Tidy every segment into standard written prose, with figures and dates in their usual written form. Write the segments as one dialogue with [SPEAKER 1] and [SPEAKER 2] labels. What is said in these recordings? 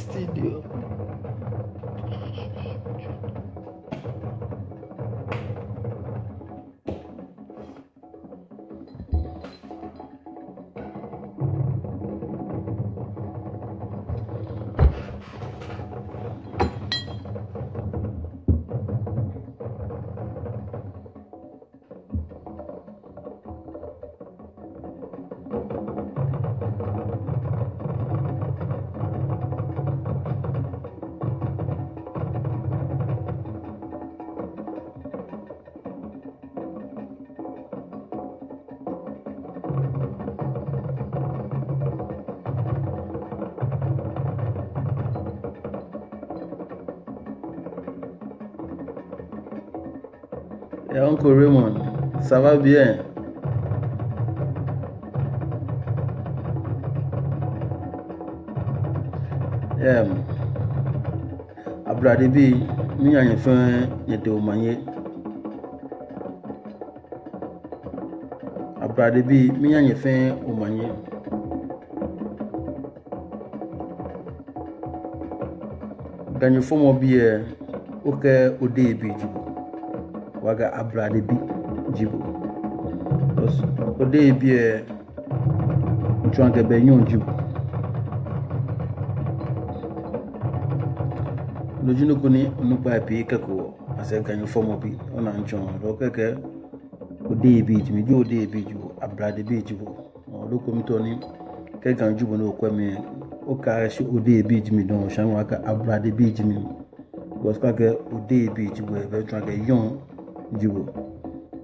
[SPEAKER 1] studio. Et Uncle Raymond, ça va bien? Abradebi, mi a fait yete omanye. Abradebi, mi a fait omanye. Ganyo fomo bi oke ode bi jibo. Waga Abradebi jibo. Ode bi chwange benyon jibo. Lojino kuni onupa epi keko ase ganyo fomo bi ona nchon lo keke ode bi jimi jo ode bi jibo Abradebi jibo. Loko mitoni ke ganyo jibo no kwemi o ka shi ode bi jimi don shan waka Abradebi jimi. Goska ke ode bi jibo e be chwange yon jibo.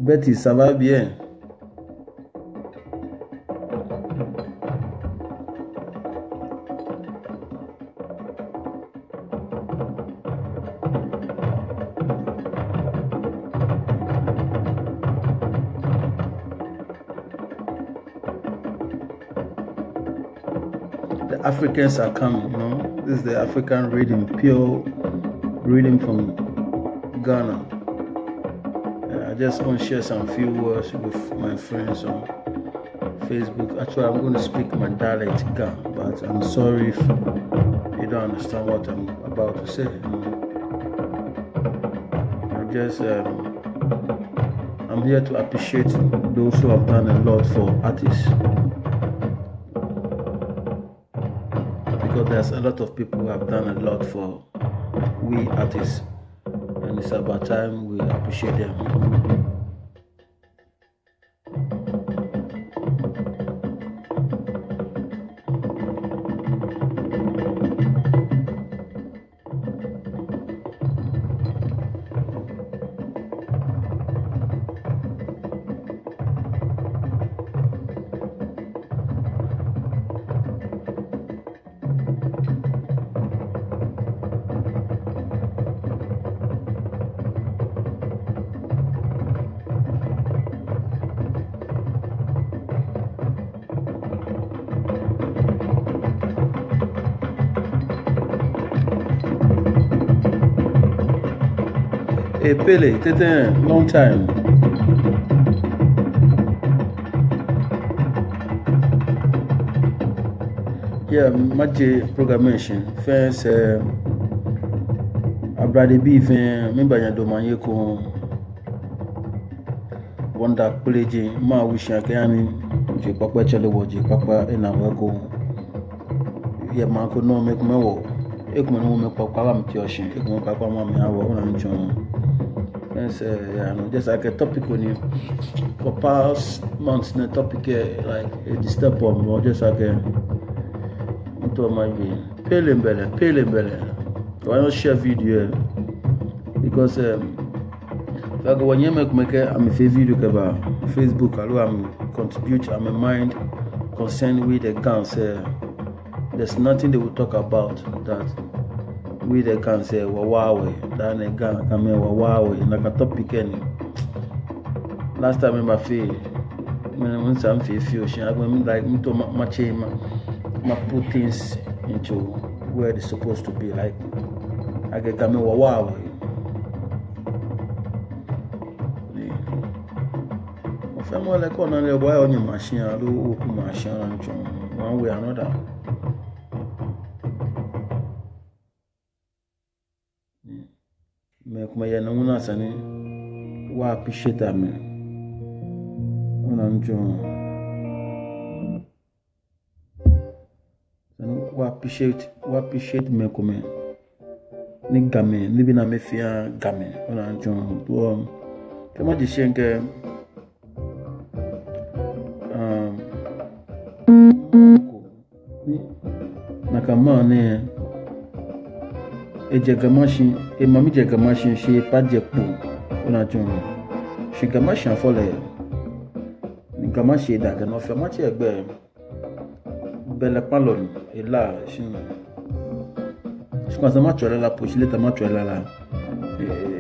[SPEAKER 1] Betty, ça va bien? The Africans are coming, you know. This is the African reading, pure reading from Ghana. I just want to share some few words with my friends on Facebook. Actually, I'm going to speak my dialect Ghana, but I'm sorry if you don't understand what I'm about to say. I'm here to appreciate those who have done a lot for artists. Because there's a lot of people who have done a lot for we artists. And it's about time we appreciate them. Hey Pele, it's a long time. Yeah, much programmation. First, Abradebi, member ya domanye ko wanda college ma wisha kayani je papa chale woje papa ena wako. Yeah, ma ko no make me wo. Ekuma no me papa la mtioshin, ekuma papa ma me awo ona nchon. Just like a topic on you for past months, the topic like a disturb on or just like into my way. Pale and better. Why not share video? Because if I go when you make I'm a video about Facebook, I'm contribute, I'm a mind concerned with the guns. There's nothing they will talk about that. We they can say wawawe, then they can come here wawawe, like a topic any. Last time in my face, when some feel she I mean like me to my put things into where they're supposed to be. Like I can come here wawawe. If I'm like on the boy on your machine, I do open machine one way or another. kuma yana una sani wa appreciate me una njo sani wa appreciate me kuma ni game ni bina me fia game una njo to kama jishenke nakama ne ejegamashi mami jegamashi she pa jepo ona jun she gamashi afole ni gamashi da no fe ma ti egbe bele palon e la shi kwa sama chole la pochile ta ma chole la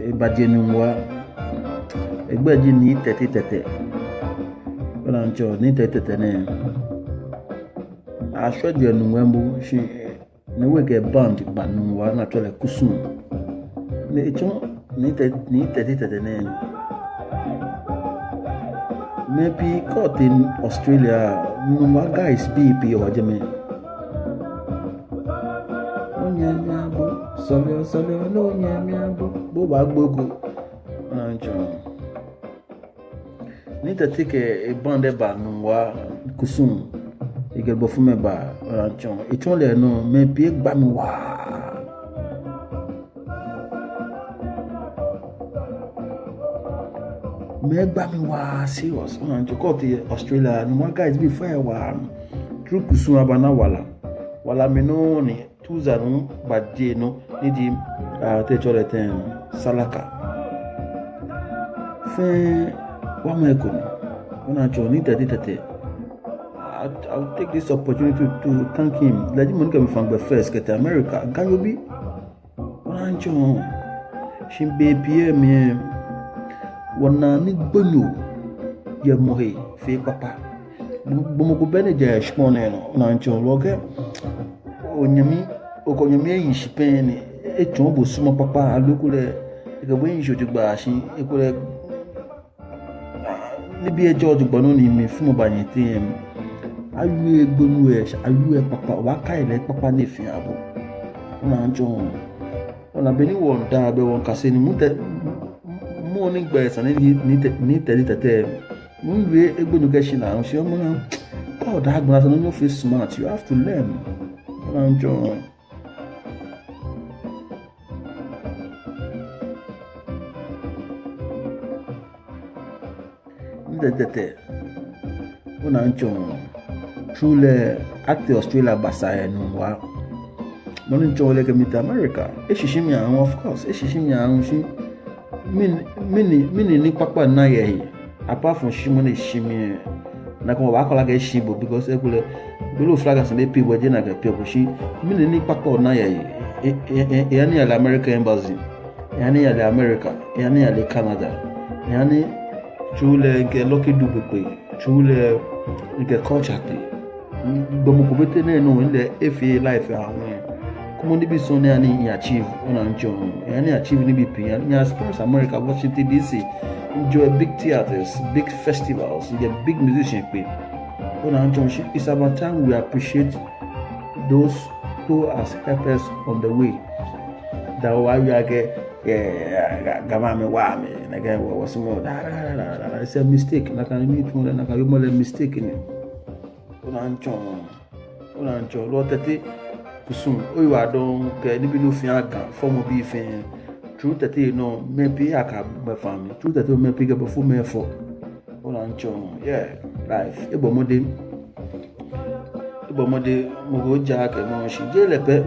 [SPEAKER 1] e badie nu wa egbe ji ni tete ona njo ni tete ne aso de nu wembu shi ne wege band banu wa na tole kusum ne echo ni tete ne maybe caught in Australia no guys BP or jame onya miabo solo no onya miabo bo ba gbogo anjo ni tete ke e band banu wa kusum igel bo fume ba ranchon echo le no me bi gba mi wa me gba mi wa serious ranchon ko ti Australia no one guys be fire wa true kusun abana wala me no ni tuza no badie no ni di te chole ten salaka fe wa me ko ranchon ni tete I'll take this opportunity to thank him. Let him come from the first get America. Can you be? Rancho. Shimbe pie me. Wana ni bonyo. Ye mohe fe papa. Bomo ko bene je shpone no. Rancho loke. Onyami okonyami yin shipeni. E chon bo suma papa alukule. E ga wen joju gba shi e kule. Ni bi e joju gba no ni mi fumo ba yin tem. Ayu egbonu ayu papa wa kai le papa ne fi abo ona njo ona beni won da be won kase ni mu ni gba san ni tete mu we egbonu ke shi na so mo na God agbon san no feel smart you have to learn ona njo ni tete ona njo Truly at the Australia basaya nuwa moni nchole ke mita America eshishimi ya of course eshishimi ya shi mini ni papa na ye apart from shimo ne shimi na ko ba kola ke shibo because ekule bulu flag as be people je na ke people shi mini ni papa na ye yani ya American embassy yani ya America yani ya Canada yani chule ke loki dube kwe chule ke culture kwe bomo ko bete ne no ile efe life ahun como ni bi so ne ani achieve ona njo yani achieve ni bi pin ya sponsor America Washington DC enjoy big theaters big festivals get big musician pay ona njo it's about time we appreciate those who has helped us on the way that why we are get gamame wa me na ga was more it's a mistake na kan mi tun na kan yo mo le mistake ni ona ncho lo tete kusum o wa don ke ni bi no fi aga form bi fi true tete no me bi aka be fami true tete me pick up for me for ona ncho yeah life ebo mode mo go ja ke mo shi je lepe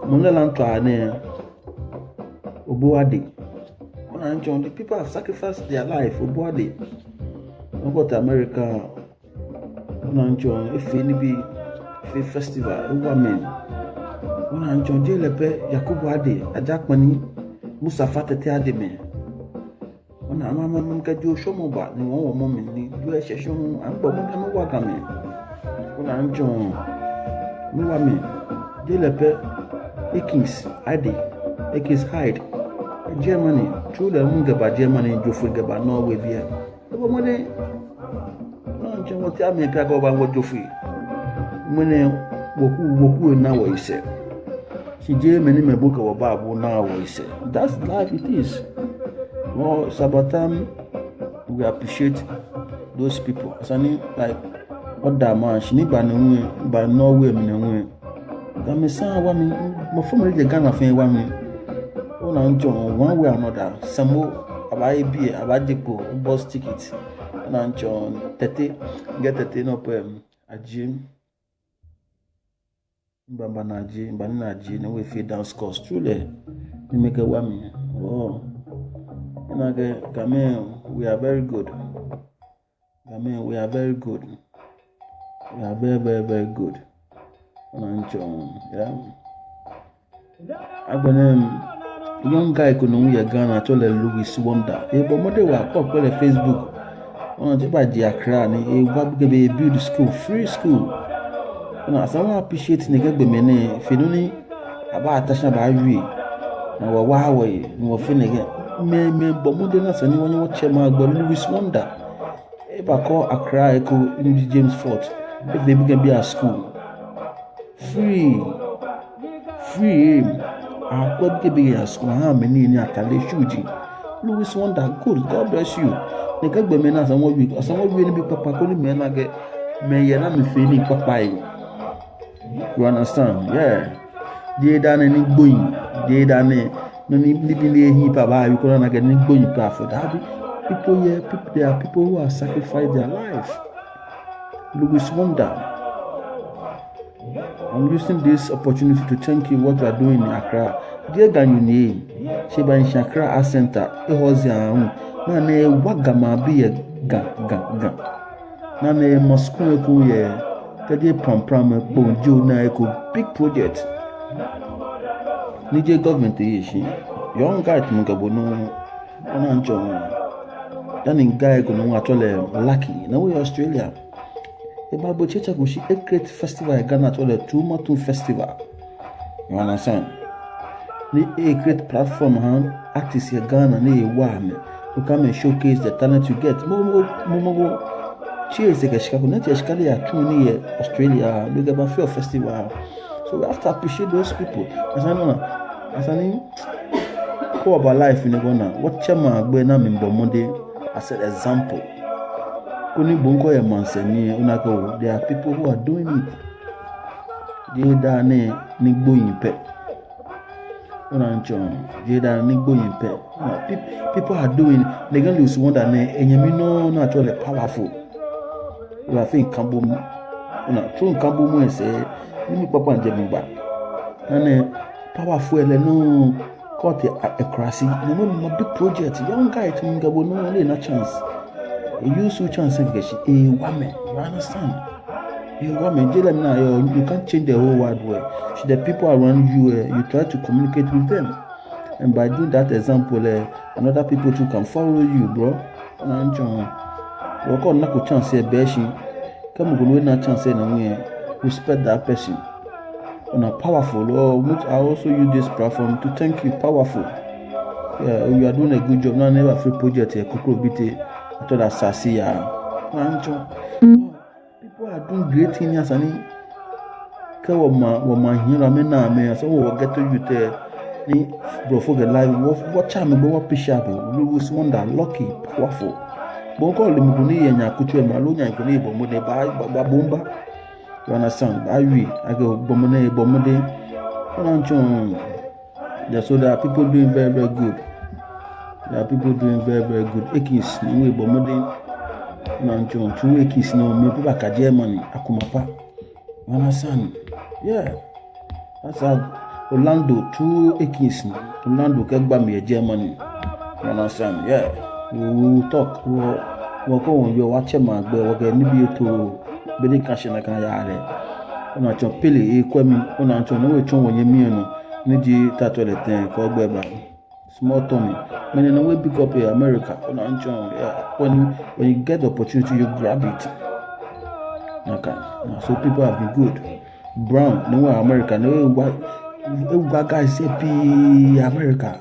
[SPEAKER 1] mo le lan to ane obuade ona ncho the people have sacrificed their life obuade no go to America ona njo efe ni bi fe festival women ona njo je lepe Yakubu ade ajakpani Musa fatete ade me ona mama mka jo shomo ba ni won wo mo mi ni jo e session an gbo mo na wa ka me ona njo mi wa me je lepe Ekins ade Ekins hide Germany true the mun ba Germany jo fu ba Norway bia ebo mo de njo ti ame ka go ba wo jofi mune woku na wo ise She gave me a book of Bible now. We say that's life. It is. Well, it's about time we appreciate those people. As I need like what that man. She need by no way, that me say my family the Ghana fan want me. Oh, no, John, one way or another. Some more about be about the bus ticket. And John, 30 get 30 no a gym. Bambanaji, no we feed down scores. Truly, we make a whammy. Oh, and again, we are very good. We are very good. We are very, very, very good. Yeah. I'm young guy could know we are Ghana told Louis Wonder. A bomode were pop on Facebook. On the Baji Accra, a build school, free school. Someone appreciating the good men, if you don't about Tasha Bavi, and Huawei, no Finnegan. Me, Bomodenas, and anyone watch him out, but Louis Wonder. If I call Accra, I could in James Fort, if they can be at school. Free. I could be at school, how many in Atale Shuji. Louis Wonder, good, God bless you. The good women as some will be Papa, only men I get, may I not feeling Papa. You understand? Yeah. They done any going. They done no living there. He papa. You couldn't get any going for that. People here, there are people who have sacrificed their life. Louis Wonder. I'm using this opportunity to thank you what you are doing in Accra. Dear Ganyuni, Sheba in Accra Art Center. It was young. Nane wagama be a gang. Nane Moscow kuye. Kade pram bonjo na eko big project. Nije government yishi. Young guy to mugabo no onanjo. Dan in guy ko no atole lucky. Na we Australia. E babo checha ko shi a great festival Ghana atole Tumatu festival. You understand? Ni a great platform artists here Ghana ni wa me. To come and showcase the talent you get. Mo cheers the Chicago, not Chicago, Australia, look about Fair Festival. So we have to appreciate those people. As I mean, go about life in the Ghana. What Chama Buena Mimbo Monday as an example. Only Bunko and Mansani, Unago, there are people who are doing it. They dane Nigbo in pet. People are doing, they can lose one that and you know, naturally powerful. I think Cambo, true Cambo and say, let me papa and Jemba. And powerful, no, caught a crassy, and a big project, young guy to Ngabo, no only a chance. A useful chance and get a woman, you understand? You woman, you can't change the whole world way. The people around you, you try to communicate with them. And by doing that example, another people too can follow you, bro. What not chance here, Beshi? Come on, no chance anywhere. Respect that person. On a powerful, I also use this platform to thank you, powerful. Yeah, you are doing a good job. Now, never free project here, Kukrobite, I thought that Sassy. People are doing great things, and my hero, me, so we'll get to you there. Bro, for the life, what time, what picture, Louis Wonder, lucky, powerful. Bonko limuguni yenya kuchwe malunya ikuni bomode babumba. You understand? I go bomode bomode. So there are people doing very, very good. There are people doing very, very good. Ekis niwe bomode. Two ekis no me people ka Germany akumapa. You understand? Yeah. That's how Orlando 2 ekis. Orlando kegba me Germany. You understand? Yeah. We will talk. We'll go on your watch my boy. We'll get maybe to Billy Cash and I can yard. On a chop pilly, equipment on a chon, no chon when you mean, Niji tattoo the thing called Beba. Small Tommy. When in a way pick up America, on a chon, yeah. When you get the opportunity, you grab it. Okay. So people have been good. Brown, no America, no white guys say America.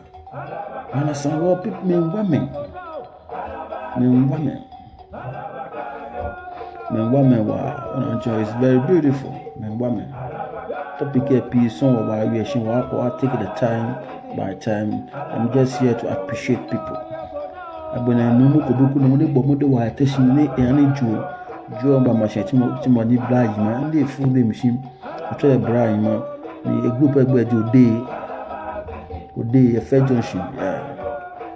[SPEAKER 1] And I saw well people men women. Men women wow, it's very beautiful. Men women. topic here piece on why we take the time by time. I'm just here to appreciate people. Abona mumu kobuku no ne bomo de wa attention ne ene jo ba machine ti mo ni black ma ndi full the machine to the brain ma ni a group egbe de ode e fe junction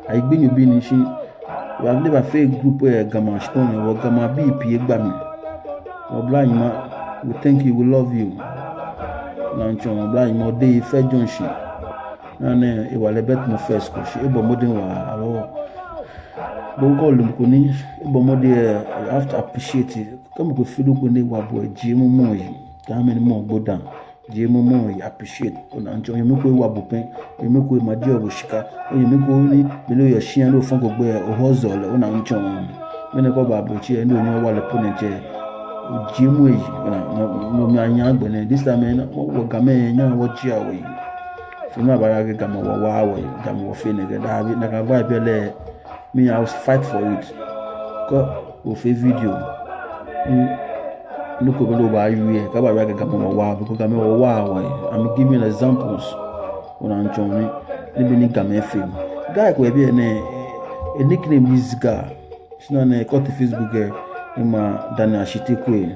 [SPEAKER 1] I gbin you bi ni shi we have never failed group gama stone or gama bp egba mi o black ma we thank you, we love you na nchon black ma ode e fe junction na ne e wa le bet mo first ko shi e bo modern wa alo Bongo lumkuni bomode you have to appreciate it. Come go feel ko ne wa bo jimu mo yi. Ka me mo gbodan. Jimu mo yi appreciate. Ona njo yemi ko wa bo pen, yemi ko ma di obushika. Yemi ko ni me lo yo shian lo fon ko gbe o hozole ona njo. Me ne ko ba bo chi e ni onyo wa le pone je. Jimu yi no mi anya agbene this time na wo ga me nya wo ji awo yi. Funa ba ga ga mo wa awo yi, ga mo fe ne ga da bi na ga vibe le me I was fight for it. Ko o fe video. Look over over you ka ba ga mo wa because ga me wa I'm giving examples on Anthony ni bi ni ga me film. Guy ko be a nickname is guy. Sina na ko to Facebook e ma Daniel Ashiteku.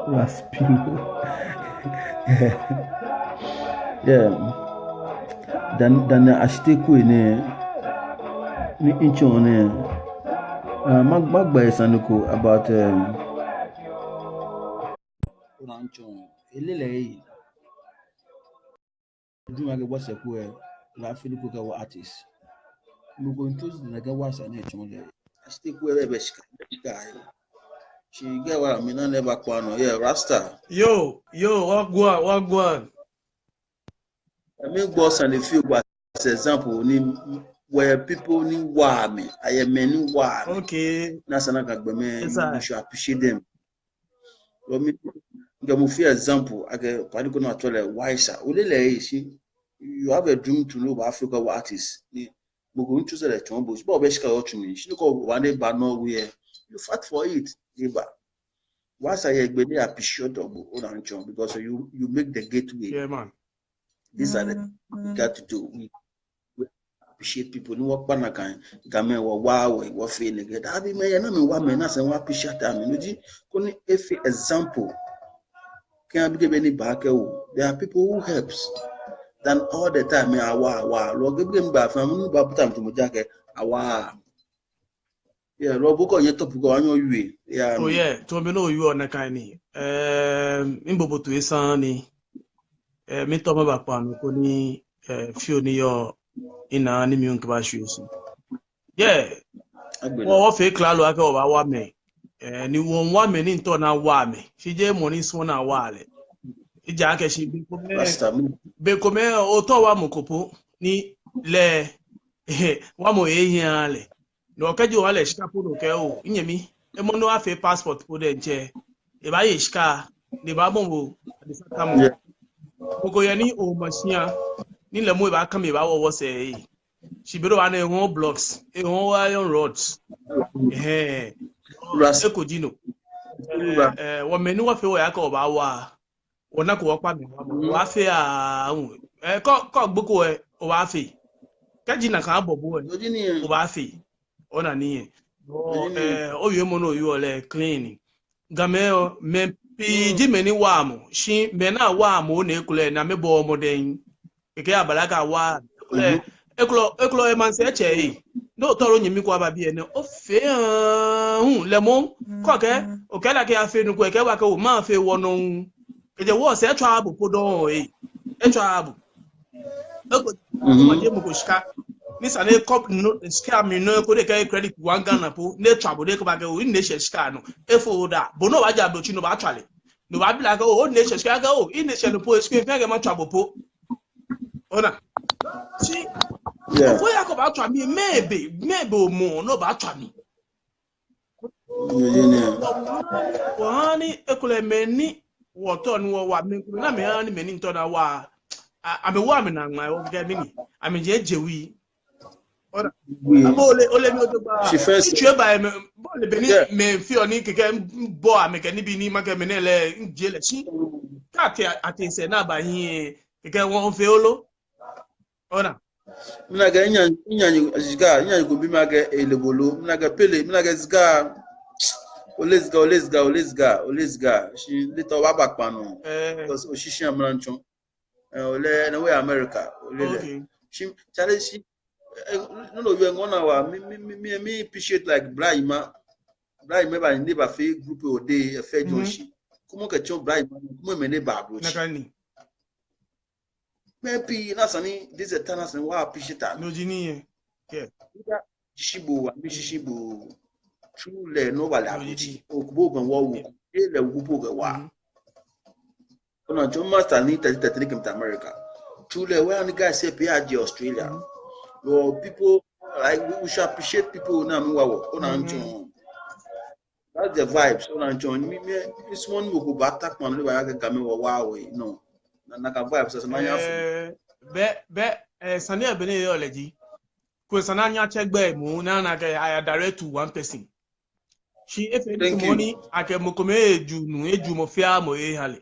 [SPEAKER 1] Raspino. Yeah. Dan Ashiteku ni incho ne magba esanuko about rancho elele duma ge waseku la filipo ka wa artist no go into na ga wasa na echo le Ashiteku be shika she get what I mean never kwano yeah Rasta
[SPEAKER 2] yo wagwan
[SPEAKER 1] I make boss and the few as example where people need warm. I am many warm.
[SPEAKER 2] Okay.
[SPEAKER 1] Nasana kagbeme. You should appreciate them. Example. I get particular natural wiser. You have a dream to know about Africa artists. We go into the tombos. But basically, what you mean? She look one day, but no where you fight for it. Once I appreciate because you make the gateway.
[SPEAKER 2] Yeah, man.
[SPEAKER 1] These are the we got to do. We appreciate people. No work bana kan. Game wa feeling get. Abi me na me wa me na se wa appreciate am. No ji koni efi example. Can be any back. There are people who helps than all the time. Me awa. Lo give them back from no ba put am to mo jake awa. Yeah, lo buko ye top go anyo yue. Yeah.
[SPEAKER 2] Oh yeah, to me no you on na kan ni. Imbobo to esan ni. Me to ba pa no ko ni fio ni yo ina ni mi unka ba shuesu. Yeah. Wo fe klalo aka o ba wa me. Ni won wa me ni nto na wa me. Fi je mo ni so na wa le. Ija ake shi be ko me o to wa mokopo ni le wa mo ehian le. No ka ji wa le shika po no ke o nyemi e mo no afi passport po de nche. E ba ye shika ni ba mo wo de saka mo. Oko yani o machine ni le mo ba kan me ba wo se shibiro ana ehon blocks ehon iron rods eko jino wo menu wa fe wo ya ka ba wa wona ko wa pa me wa fe a ko gboko o wa fe ka jina kan bobo o ba fe ona ni o ye mo no yo le clean game me piji meni wa mo shi me na wa mo na ekule na mebo mo den eke abalaga wa eklo e man se che no toro nyimi kwa ba bi ene o fe le mo ko ke o ke la ke afe nu ko ke wa ke o ma fe wono eje wo se twa abu podon e twa abu mo je mo ko shika ni sa ne cop no shika mi no ko de ke credit one Ghana po ne twa bo de ko ba ke o ni shika no e fo da bo no ba ja bo chi no ba twale no ba bi la ke o ni shika ke o ni she no po e screen fe ke ma twa bo po ona si yeah ko ya ko ba twa mi maybe mo no ba twa mi wani ekule meni woto ni wo wa mi na me ani meni to na wa ame wa me na nwa o ge mini ame je jewi Ora.
[SPEAKER 1] Oui.
[SPEAKER 2] Ole mi odo ba.
[SPEAKER 1] She first.
[SPEAKER 2] Tue ba bo le beni me fi oni keke bo ameke ni bi ni make me nele njele si. Ka ati se na ba hin keke won fe olo. Ora.
[SPEAKER 1] Minaga inya go bi maga elebolo. Minaga pele, minaga zga. Olesga. She little back pano. Because Oshishi Amranchon. Ole na way America.
[SPEAKER 2] Okay.
[SPEAKER 1] She challenge she no youงอนwa me appreciate like Brahima ba neighbor fe group o dey fe joshi. Como que chon Brahima, como me ne ba bro.
[SPEAKER 2] Nakani.
[SPEAKER 1] Maybe na sani this a tennis and wa appreciate that.
[SPEAKER 2] No jini ye.
[SPEAKER 1] Shibo true le no wala abuchi okubo gan wo wo le wupo ga wa ona jo master ni 33 came to America true le when the guy say pay Australia people like we should appreciate people na me wa ona njo that's the vibes ona njo me this one go back attack man le wa ga me wa we no na ka vibes so na ya
[SPEAKER 2] be sani abene yo leji ko sana nya chegbe mu na I direct to one person. She if any money I can mokome eju mo fia mo hale.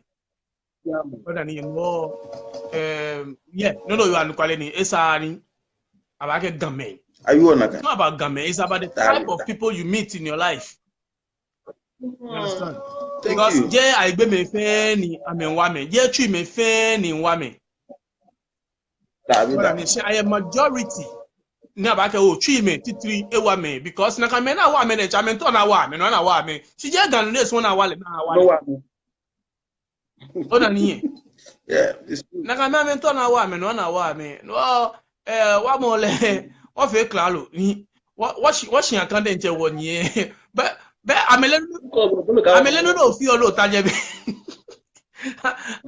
[SPEAKER 2] But ani ngo yeah no you are kwale ni esa ni abake game.
[SPEAKER 1] Are you on that?
[SPEAKER 2] It's not about game, it's about the type of people you meet in your life. You understand? Because je aigbe me fe ni amenwa me, je tui me fe ni nwa me. But I am majority. Na ba ke o twi me titiri ewa me because na ka me na wa me na cha me to na wa me no na wa me si je gan no so na wa le na wa o na ni
[SPEAKER 1] yeah it's true
[SPEAKER 2] na ka me to na wa me no na wa me no wa mo le o fe klalo ni wa shi akan de nche wo ni be amele no fi o lo ta je be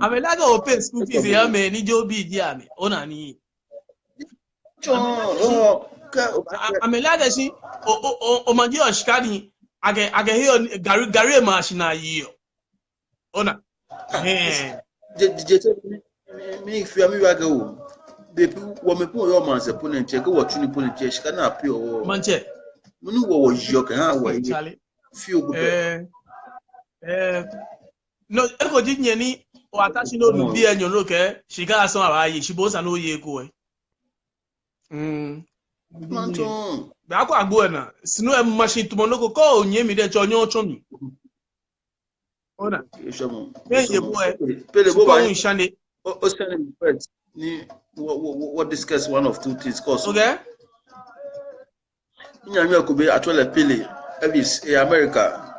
[SPEAKER 2] amele ga o pay school fees ya me ni jo bi di ame o na ni Amelada si o manji oshikani age hiyo gari machine hiyo ona
[SPEAKER 1] je me fi ami wa ga o be wo me po yo man se po ne nche ke wo tuni po ne nche shika na api o
[SPEAKER 2] manche
[SPEAKER 1] munu wo yo kan ha wa fi o go
[SPEAKER 2] no eko jinye ni o atashi no lu bi enyo no ke shika asan abaye shibo sa no ye ko
[SPEAKER 1] Manton.
[SPEAKER 2] Ba ko agbo na sinu e machine tumo no ko onye mi de cho onye ocho mi. Ona.
[SPEAKER 1] Eshomo.
[SPEAKER 2] Ye bo
[SPEAKER 1] Pele bo ba
[SPEAKER 2] nshane.
[SPEAKER 1] O send first ni what discuss one of two things cause.
[SPEAKER 2] Okay.
[SPEAKER 1] Nya mi akobe actually Pele Elvis America.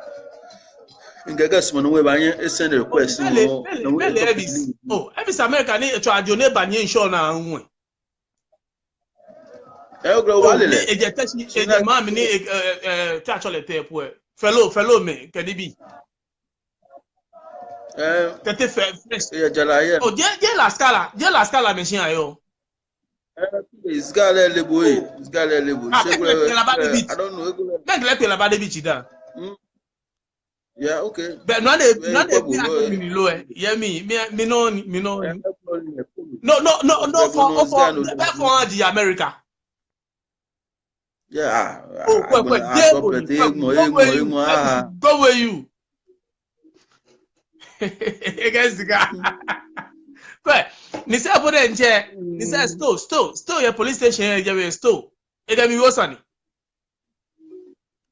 [SPEAKER 1] Ingagas mo no we ba yen send request
[SPEAKER 2] no. Pele Elvis. Oh, Elvis America ni echo ajo ne ba nye insure na hu. Fellow me, can it be? Oh, la scala machine.
[SPEAKER 1] It's got a label. It's got a label. I don't know.
[SPEAKER 2] Let the beach down.
[SPEAKER 1] Yeah, okay.
[SPEAKER 2] But not a yeah, me no. No, for the America.
[SPEAKER 1] Yeah.
[SPEAKER 2] Go where you. Against the guy. But Nisa put in chair. Nisa still your police station here. Still, it can be worse on it.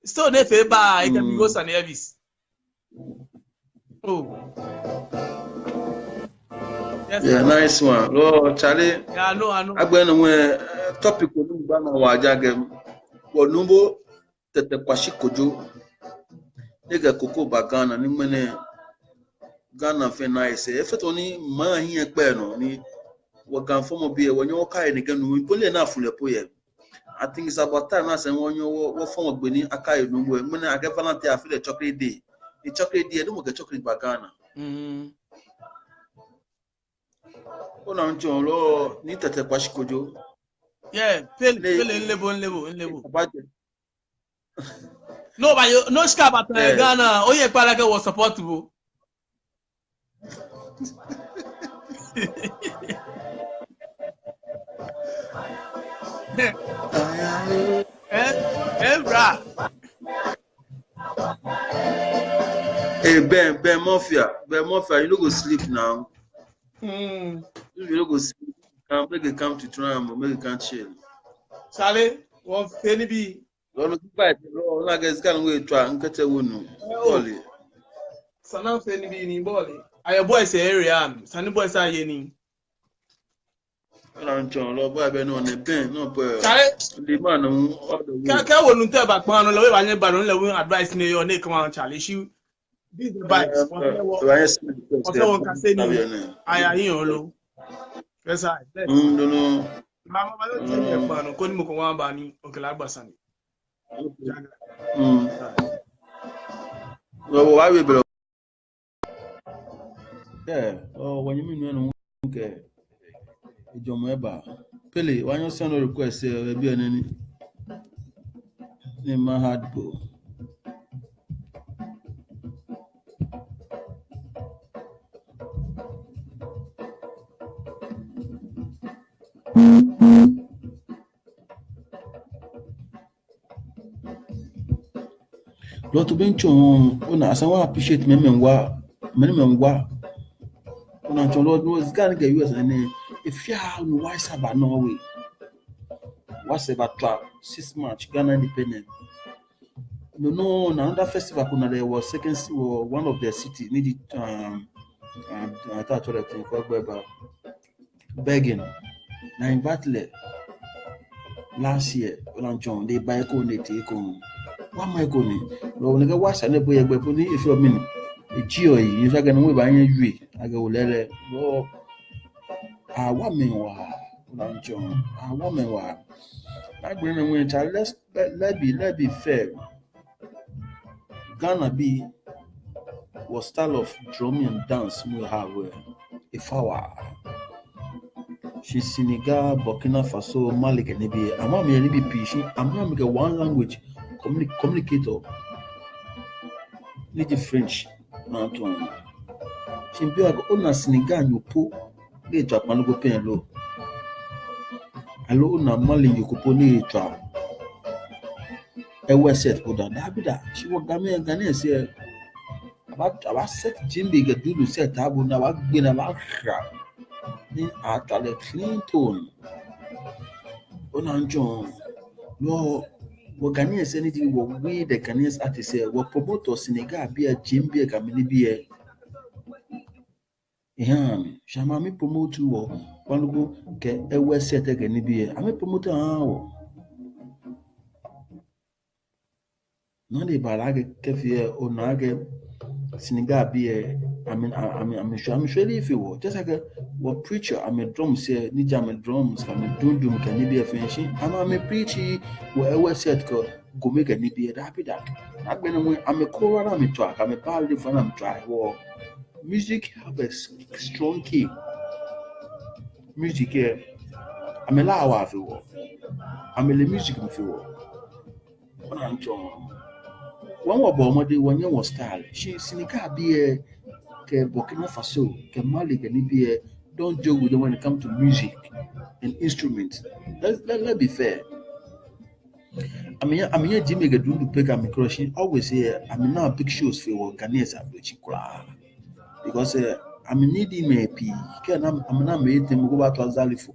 [SPEAKER 2] Still, ne fe ba. It can be worse on Elvis. Oh.
[SPEAKER 1] Yes, yeah, nice one. Oh, Charlie.
[SPEAKER 2] Yeah, I know.
[SPEAKER 1] I'm going to topic on Wajagem. Numbo tete kwashi kojo nega koko bagana ni mene Ghana fe nice efeto ni ma hin epe no ni wagan form bi e wonyo kai ni ganu pole na fule poye I think it's about time na say wonyo wo form ogbeni akai no we mene age Valentine afi the chocolate day no mo get chocolate bagana ona njo lo ni tete kwashi kojo.
[SPEAKER 2] Yeah, Pele level. No, but no scar but Ghana. Oh, yeah, Palaka was supportable. Bra.
[SPEAKER 1] Hey, Ben Mafia, you don't go sleep now. If you don't go sleep, make it come to try and make it come chill.
[SPEAKER 2] Sale, what any be?
[SPEAKER 1] Don't fight. No, I guess can't wait try and get a wound. Surely.
[SPEAKER 2] Sana any be in body. Your boys area, Sunny boys are yenny.
[SPEAKER 1] I'm John, Lord, boy, Ben on the Ben, no boy.
[SPEAKER 2] Sale,
[SPEAKER 1] The man on all the way.
[SPEAKER 2] can't won't tell back man on the way I never don't advice near your neck on Charlie. She this the bikes. What can say I are here low. Yes, I.
[SPEAKER 1] No.
[SPEAKER 2] Mama, I don't tell you, man. Koni mo kwa bani Uncle Agbasani.
[SPEAKER 1] No, why we be? Yeah. Oh, when you mean okay. Ijomeba. Pele, why you send a request? Be any in my heart, bro. Lord to benchon, una someone appreciate me wa una Lord knows God get you as an if you are no wise about Norway. What's about 6 March Ghana independent. No, another festival there was second or one of their city needed I thought what I think about begging. Now invite last year John they buy they take on. What my going? No, nigga, what's a boy if you're mean a geo, if I can move by any I go let it go. A woman were John, a woman were. I bring a winter, let be fair. Ghana be was style of drumming and dance we have if our she's Senegal, Burkina Faso, Mali, and maybe I'm not maybe pitching. I'm not make one language communicator. Need the French. Antoine. She be like on Senegal you put the Japan go pay low. Hello na Mali you could put the trap. A West set for that. She was Ghanaian say about set Jimmy get do set tabu na wa been about crap. Then after the clean tone. John, no, what Ghanaian say anything what we the Ghanaian artists say what promote Senegal be a Jimmy Gamini be a Shama me promote you one go get a West set again be a I'm a promoter. No, the barage kefie or nage Senegal be a I'm sure if you were just like a what preacher I'm a drum say need I'm a drums I'm a dum can be a finishing I'm a preachy where said go make a nibi a happy that I've been I'm a choral I'm a track I'm a party fan I'm try war music have a strong key music here I'm a law of you I'm a music of you one more bomb when you was style she Senegal be a Burkina Faso, Mali, and don't joke with them when it comes to music and instruments. Let's be fair. I mean, Jimmy get do pick up my crush. Always say, now big shows for Ghanaians are which because I'm needing me I'm not made them go back to Zalifo,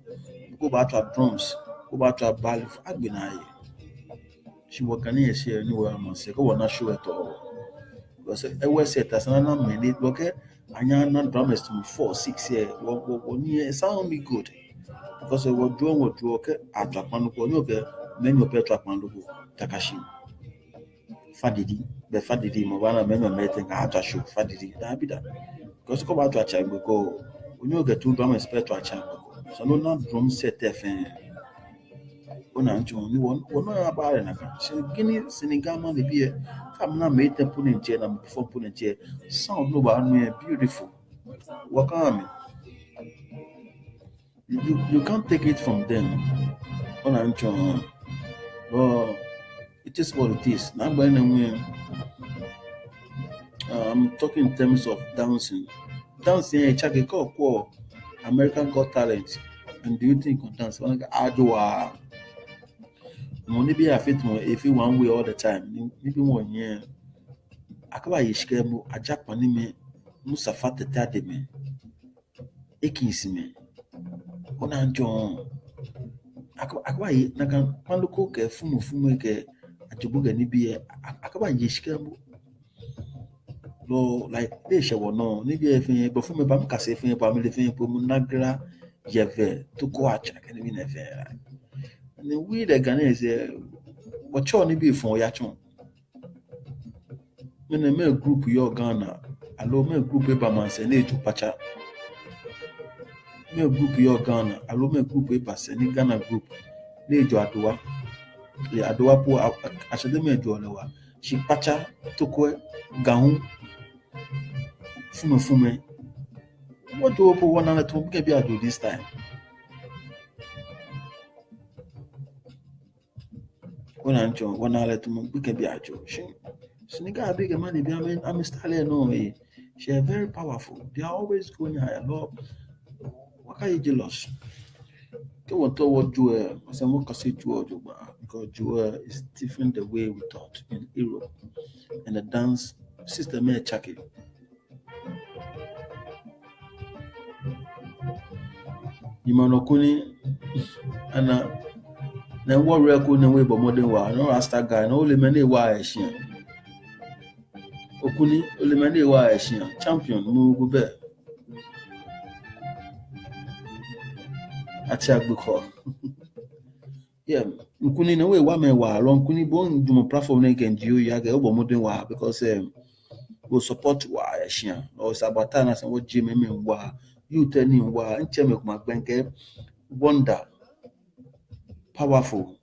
[SPEAKER 1] go back to drums, go back to Balif. I've been here. She was Ghanaians here anywhere. I'm say, go on, not sure at all. Because I was said as an minute, okay. Anya not drummers to me 4-6 years. One year sound me good because I was doing what you okay at Japan. Okay, many of your Japan logo Takashi Fadidi, the Fadidi, Mavana, member meeting at a show Fadidi. That be that because come out to a child go when you get 2 drummers spare to a child. So no not drum set FN. When I'm doing you one about it. So Guinea Senegal man be a come now made them put in chair and before put in chair. Sound no about beautiful. What can you can't take it from them. When I'm trying, well, it is what it is. Now, by the way, I'm talking in terms of dancing. Dancing, check it call American Got Talent. And do you think on dance? Like Adwa, Money be affect mo if you one way all the time. Maybe 1 year. Akaba yishike mu ajapani me Musafa tete de me. Ekins me. Ona njon. Akaba yi naka panduko ke fumu ke ajubuga ni bi akaba yishike mu lo like they show no ni bi efin but fumu ba mkase efin pa mi le fin po mu nagra yeve to ko acha ke ni na efin. Ni we the Ghanaians what you ni bi fun ya chon. When me group yo Ghana, allo me group e ba man se na eju pacha. Me group yo Ghana, allo me group e ba se ni Ghana group na eju adowa. Le adowa po asede me eju olewa. Shi pacha to ko gahu fume. What do po one na to be ado this time? When I'm John, one hour to be ado. Siniga big man be I'm style no way. She are very powerful. They are always going higher. Lord, why are you jealous? Go on toward Joel. I said, what can say Joel? Because Joel is different the way we taught in Europe. And the dance system may check it. Imanokuni and then what record in way but modern war. No Rasta guy, no only many why she. Okuni only many why she champion move be. Achiagbeko. Yeah, Nkuni no way wa me wa long kuni bon do platform na can do ya ga obo modern wa because we support wa Asian or sabata na say what Jim me wa you turning wa nche me kuma gbenke wonder powerful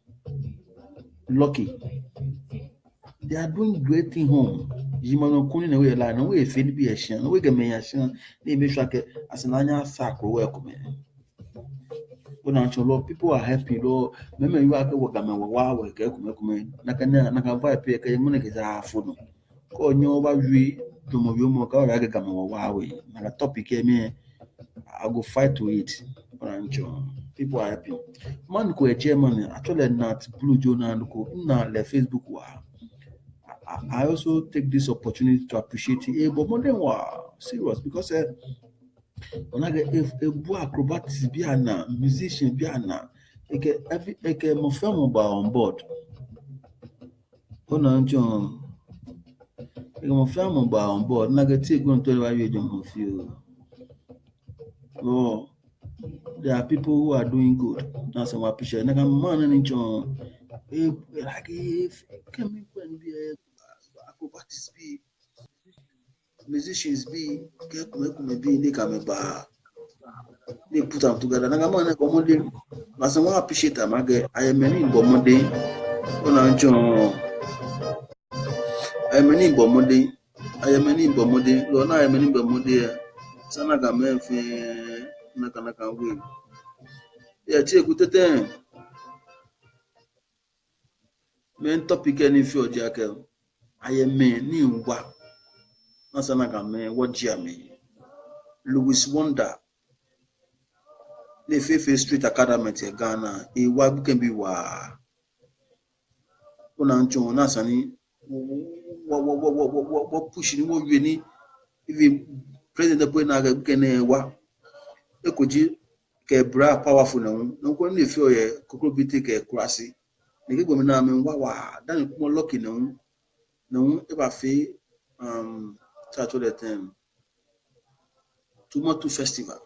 [SPEAKER 1] lucky they are doing great thing home Jimano kuni na way la na way fit be Asian no way ga me Asian na me sure ke asenanya sakro we come people are happy though. Remember you are working wow naka vibe ke mun ke za fono. Ko nyo ba wi to mo yomo ka ra ga wow naka topic me I go fight to it. People are happy. Man ko chairman actually not Blue Journal ko na le Facebook wa. I also take this opportunity to appreciate it. But more than wow, serious because on a boy acrobatics be na musician be na eke mo film ba on board ona njon eke mo film ba on board na get take go to the way you feel oh there are people who are doing good na some appreciate na man na njon like if can be acrobatics be musicians be get be they come ba they put them together. Nagamana Bomode, Masawa appreciate Amage, I am many Bomode, Onanjo, I am many Bomode, Lona, I am many Bomode, Sanaga Menfe, Nakanaka will. They are take with them. Men topic any few jackal. I am many what Nasanaga men, what Jamie, Louis Wonder. The Fefe Street Academy in Ghana, a web can be wa. Onancho Nasani, what pushing what you need if President Buenaga can wa. Ekoji ke bra powerful no ko ni feel ye kokro bi take e kurasi. Ni ke gomi na me wa dan ko lucky no e ba fe start the time. Tomato festival.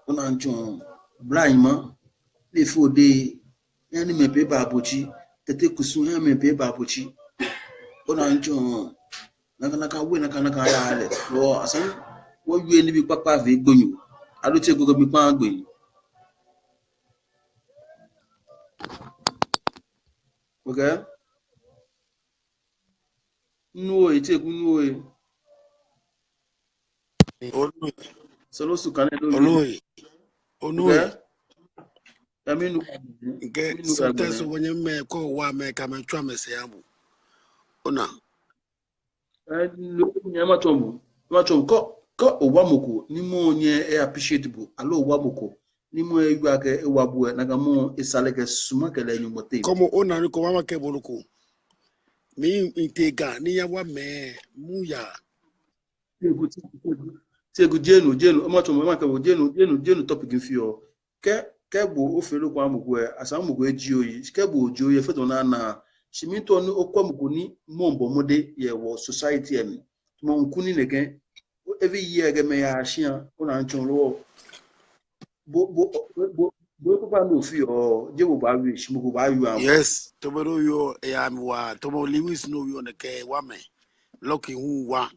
[SPEAKER 1] Onancho Brahima le fo de yani me pe ba bochi tete kusu ya me pe ba bochi onancho naka we naka ya ale lo asan wo wi ni bi papa ve gbonyu alo ti gogo bi pa gbonyu okay no e te ku no e solo su kan do
[SPEAKER 3] Onoi.
[SPEAKER 1] I mean
[SPEAKER 3] Get sometimes when you make go wa make come and try me say abu. Ona.
[SPEAKER 1] Nyama tombo ko owamoko ni mo nye appreciable alo owamoko ni mo igwa ke ewabu na ga mo isale ke suma ke le nyumo te
[SPEAKER 3] como ona ni ko mama ke boluko mi intega ni ya wa me mu ya
[SPEAKER 1] Segu jenu o ma to mo ma ke jenu topic nfi o ke gbo o fere kwa amugwe asa amugwe ji oyi ke gbo oji oyi feto na shiminto ni okwa mugo ni mombo mode ye wo society em mo nkuni neke every year ge me ya ashia una nchon lo bo papa no fi o je bo ba wi shimugo ba yu am
[SPEAKER 3] yes tomorrow yo ya mi wa tomorrow Lewis no yo ne ke wa me lucky who wa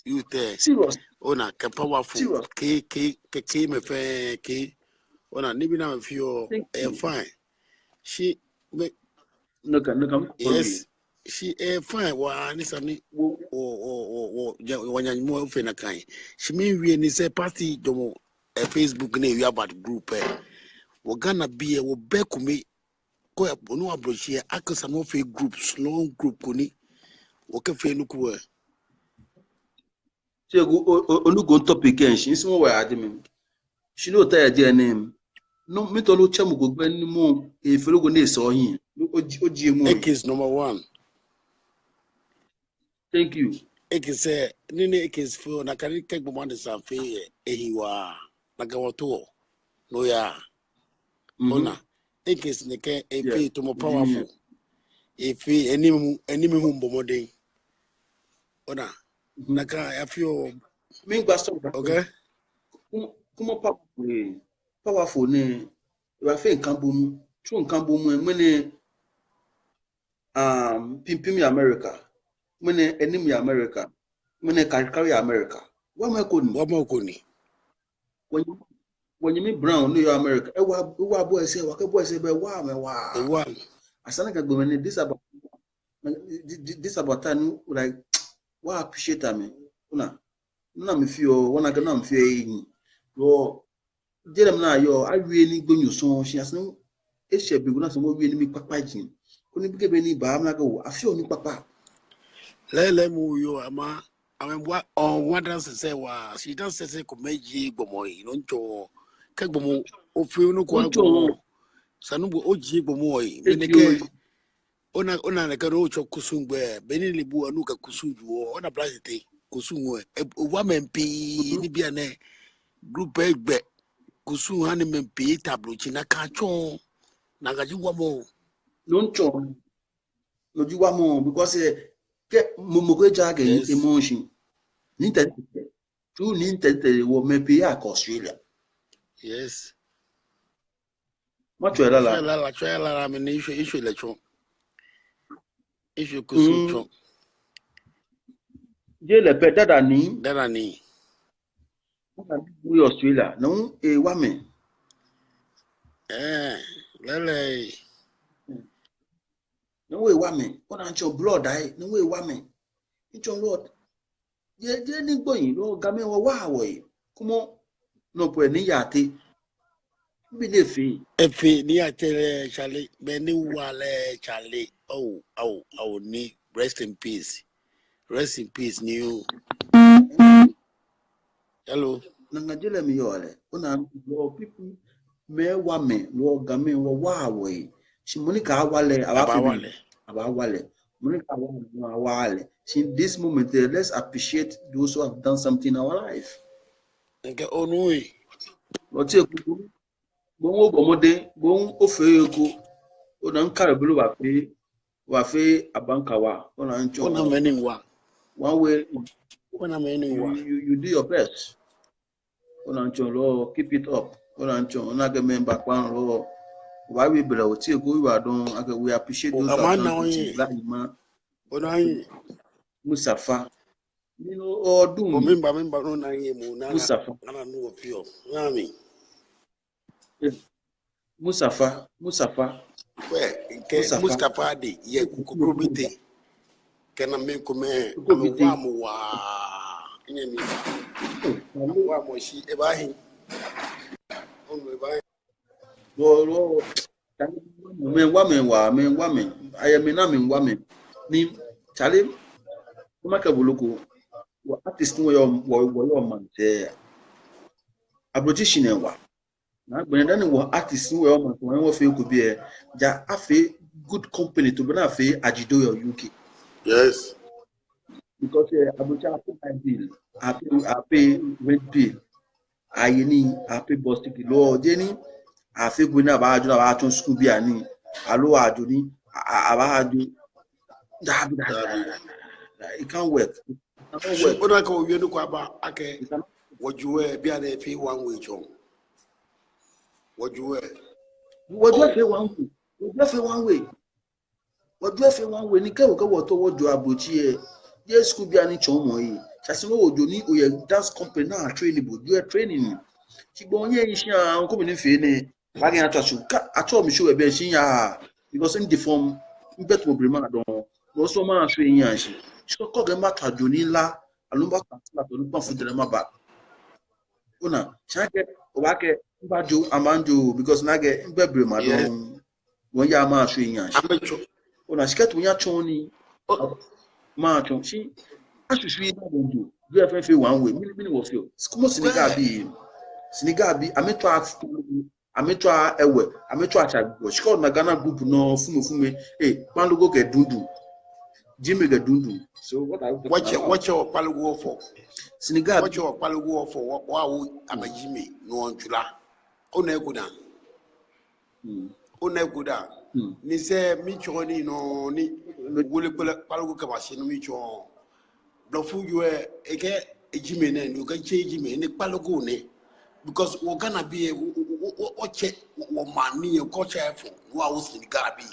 [SPEAKER 3] you there
[SPEAKER 1] serious
[SPEAKER 3] ona ke powerful ke me fe ke ona ni bi na fi o fine she me
[SPEAKER 1] no kan
[SPEAKER 3] yes she fine wa ni sami o wanya mo fe na kan she me wi ni say party jomo Facebook na wi about group wo Ghana be wo be kumi ko ya no abrochie akasa no fe group slow group koni wo ke fe no ko
[SPEAKER 1] Segu onugo topic en shi nsi mo wa adimi shi no ta ya je name no mi to lo chemu go gbe ni mo e ferogo na so yin oji emu
[SPEAKER 3] Ekis number 1
[SPEAKER 1] thank you
[SPEAKER 3] Ekis say nini Ekis feel na kan take bo man san fe ehiwa na ga woto no ya ona Ekis ne ke e fe to mo powerful e fe enimu hu mbomode ona na ka ya feel
[SPEAKER 1] mi gba so
[SPEAKER 3] okay
[SPEAKER 1] kuma powerful ni wa fe nkan bomu tru nkan bomu e mene pimpim ya America mene enim ya America mene karikari ya America wa ma ko ni when you meet brown new America e wa boy say wa ke boy say be wa me wa asana ka go this about time like wa appreciate me una me feel wana ga na me feel yin yo jerem na yo awie ni gbonyo so shi asana e she bi guna so mo wie ni mi papa jin oni bi ke be ni ba amna ka wo afio ni papa
[SPEAKER 3] lele mu yo ama what on what does it say wa she does say ko meji gbomo yi no ncho ke gbomo o fi no ko gbomo sanu bo oji gbomo yi ni ke ona na ka ro cho kusungbe beni libu anu ka kusunju ona blazite kusunwe wa mempi ni bia ne group egbe kusun hani mempi tablo china ka chon na ga jiwa mo
[SPEAKER 1] no ncho no jiwa mo because ke momogo ja ga emotion ni wo mempi ya ko Australia
[SPEAKER 3] yes
[SPEAKER 1] ma chwela
[SPEAKER 3] la me ni issue le chon issue kusun chon
[SPEAKER 1] je le pe dada ni we Australia no e wa me
[SPEAKER 3] lele
[SPEAKER 1] no we wa me ona ncho blood ai no we wa me ncho blood je ni gboyin lo ga me wo wa wo yi kumo no po ni ya te bi le fi
[SPEAKER 3] efi ni atere chale be ni wale chale oh ni rest in peace ni you hello
[SPEAKER 1] na ngajele mi yole ona lo people me wa me lo ga me wo wa wo yi Monica awale Monica awale in this moment let's appreciate those who have done something in our life
[SPEAKER 3] nke onui
[SPEAKER 1] o ti eku gbon ogomode gbon ofe ego ona nkare bulu wa fe abankawa ona ncho
[SPEAKER 3] ona many wa
[SPEAKER 1] one way
[SPEAKER 3] ona many wa
[SPEAKER 1] you do your best ona ncho lo keep it up ona ncho ona ga member kwan lo why we below ti ego we don we appreciate those who have done like ma
[SPEAKER 3] ona yi
[SPEAKER 1] Musafa nínú ọdún
[SPEAKER 3] o member no na yi mu na
[SPEAKER 1] Musafa
[SPEAKER 3] na no opio na mi
[SPEAKER 1] Musafa
[SPEAKER 3] we nke Mustafa de ye kokoro bite kana me ko me wa mu wa nye mi wa mo shi e ba hin onu e ba
[SPEAKER 1] lo me wa me ayemi na me wa me ni chale maka buluku wa artist wo yo man te abrochi shinenwa na gbẹ̀rẹ̀ wọ artist wẹ̀ ọmọ tó wọ́n fẹ́ kò bí ẹ̀ jà àfẹ́ good company tó bẹ́ẹ̀ náà fẹ́ Ajidoyo UK.
[SPEAKER 3] Yes.
[SPEAKER 1] Because Abuja àpè my bill àpè rent bill ayé ní àpè bus ticket lọ́wọ́ ọdẹ ní àfẹ́ gbé náà àbájọ náà àbájọ school bí àní àlọ́ àjò ní àbájọ dàbí. It can't work.
[SPEAKER 3] What I call you look about okay. What you wear be an FA one way, John. What you wear?
[SPEAKER 1] What do I feel one way? What do I feel one way? What do I feel one way? Nika woka wato wado abuchi yes school be an chomo yi. Chasino wodo ni oye dance company na trainable. You are training. Chibonye isha unko ni fene. Bagi na chachu. Acho mi show ebe shinya because in the form bet mo brema don. No so man show yin shi. So ko ge mata joni la alumba kasla to npa fudere maba. Una chake obake mbajo amanjo because nage mbebre ma don won ya ma show yin shi. Una sket won ya choni ma chon shi asusu na bonjo you have one way mini wo feel skumo siniga bi ametwa ewe ametwa achagbo shiko na Ghana group no fume panlugo ke dundu Jimmy get dundu. So what I
[SPEAKER 3] watch your palugo for
[SPEAKER 1] Siniga
[SPEAKER 3] watch your palugo for wow ama Jimmy no on jula ona eguda ni se mi choni no ni wole palugo ka machine mi chon blofu you eke Jimmy ne you can change Jimmy ni palugo ne because we gonna be o che o mani o culture for no a Siniga be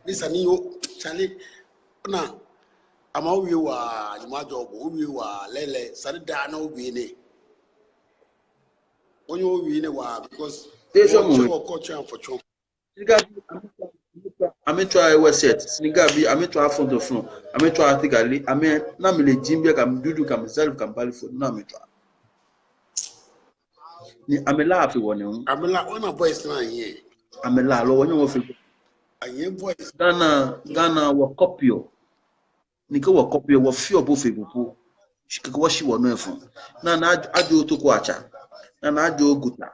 [SPEAKER 3] Listen, you Charlie. Now, I'm all you are, you might job, you are Lele, Sadano Vini. When you win, because there's a culture for Chom.
[SPEAKER 1] I may try a set, Sinigabi, I may try from the front, I may try to think I may namely Jimbia come do come self come buy for Namitra. I'm a laugh one.
[SPEAKER 3] I'm a laugh on a voice line here.
[SPEAKER 1] I'm a laugh when you want
[SPEAKER 3] voice.
[SPEAKER 1] Ghana wa copy. Nika wa copy wa few both people. She could wash you one from. Nana ajo to kwacha. Nana ajo guta.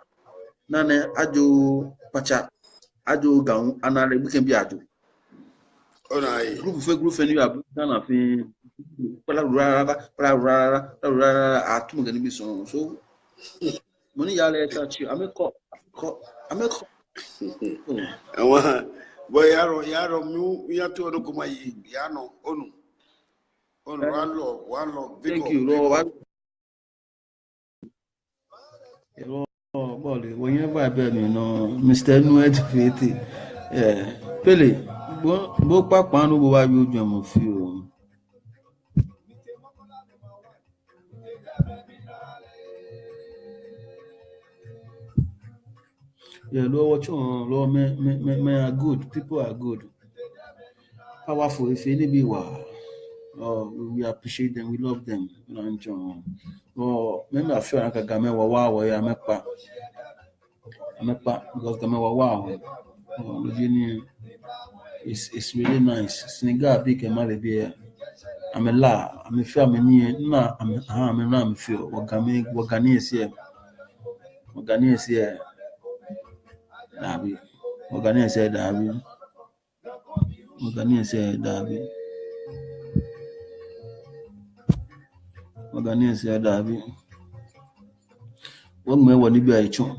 [SPEAKER 1] Nana ajo pacha. Ajo gaun. Anare we can be ajo.
[SPEAKER 3] Oh no.
[SPEAKER 1] Group and you have Ghana fin. Rara. Atum gonna be so. Money yale touch you. I make
[SPEAKER 3] boy yaro mu yato no kuma yi yano onu one love big.
[SPEAKER 1] Thank you Lord. Hello body when you buy me no Mr. Nuet Fiti Pele bo papa no bo wa bi ojo mo fi o. Yeah, Lord, watch on, Lord, men are good. People are good. Powerful. If any be we appreciate them. We love them. Oh, men are sure I can game wow. I make because game wow. Virginia it's really nice. Senegal big and Malibia. I'm a la. I'm a family. No, I'm feel. What Ghanaians here. Dabi. Organize Dabi. Wọ́n mọ̀ ẹ̀wọ̀ níbi àìtún.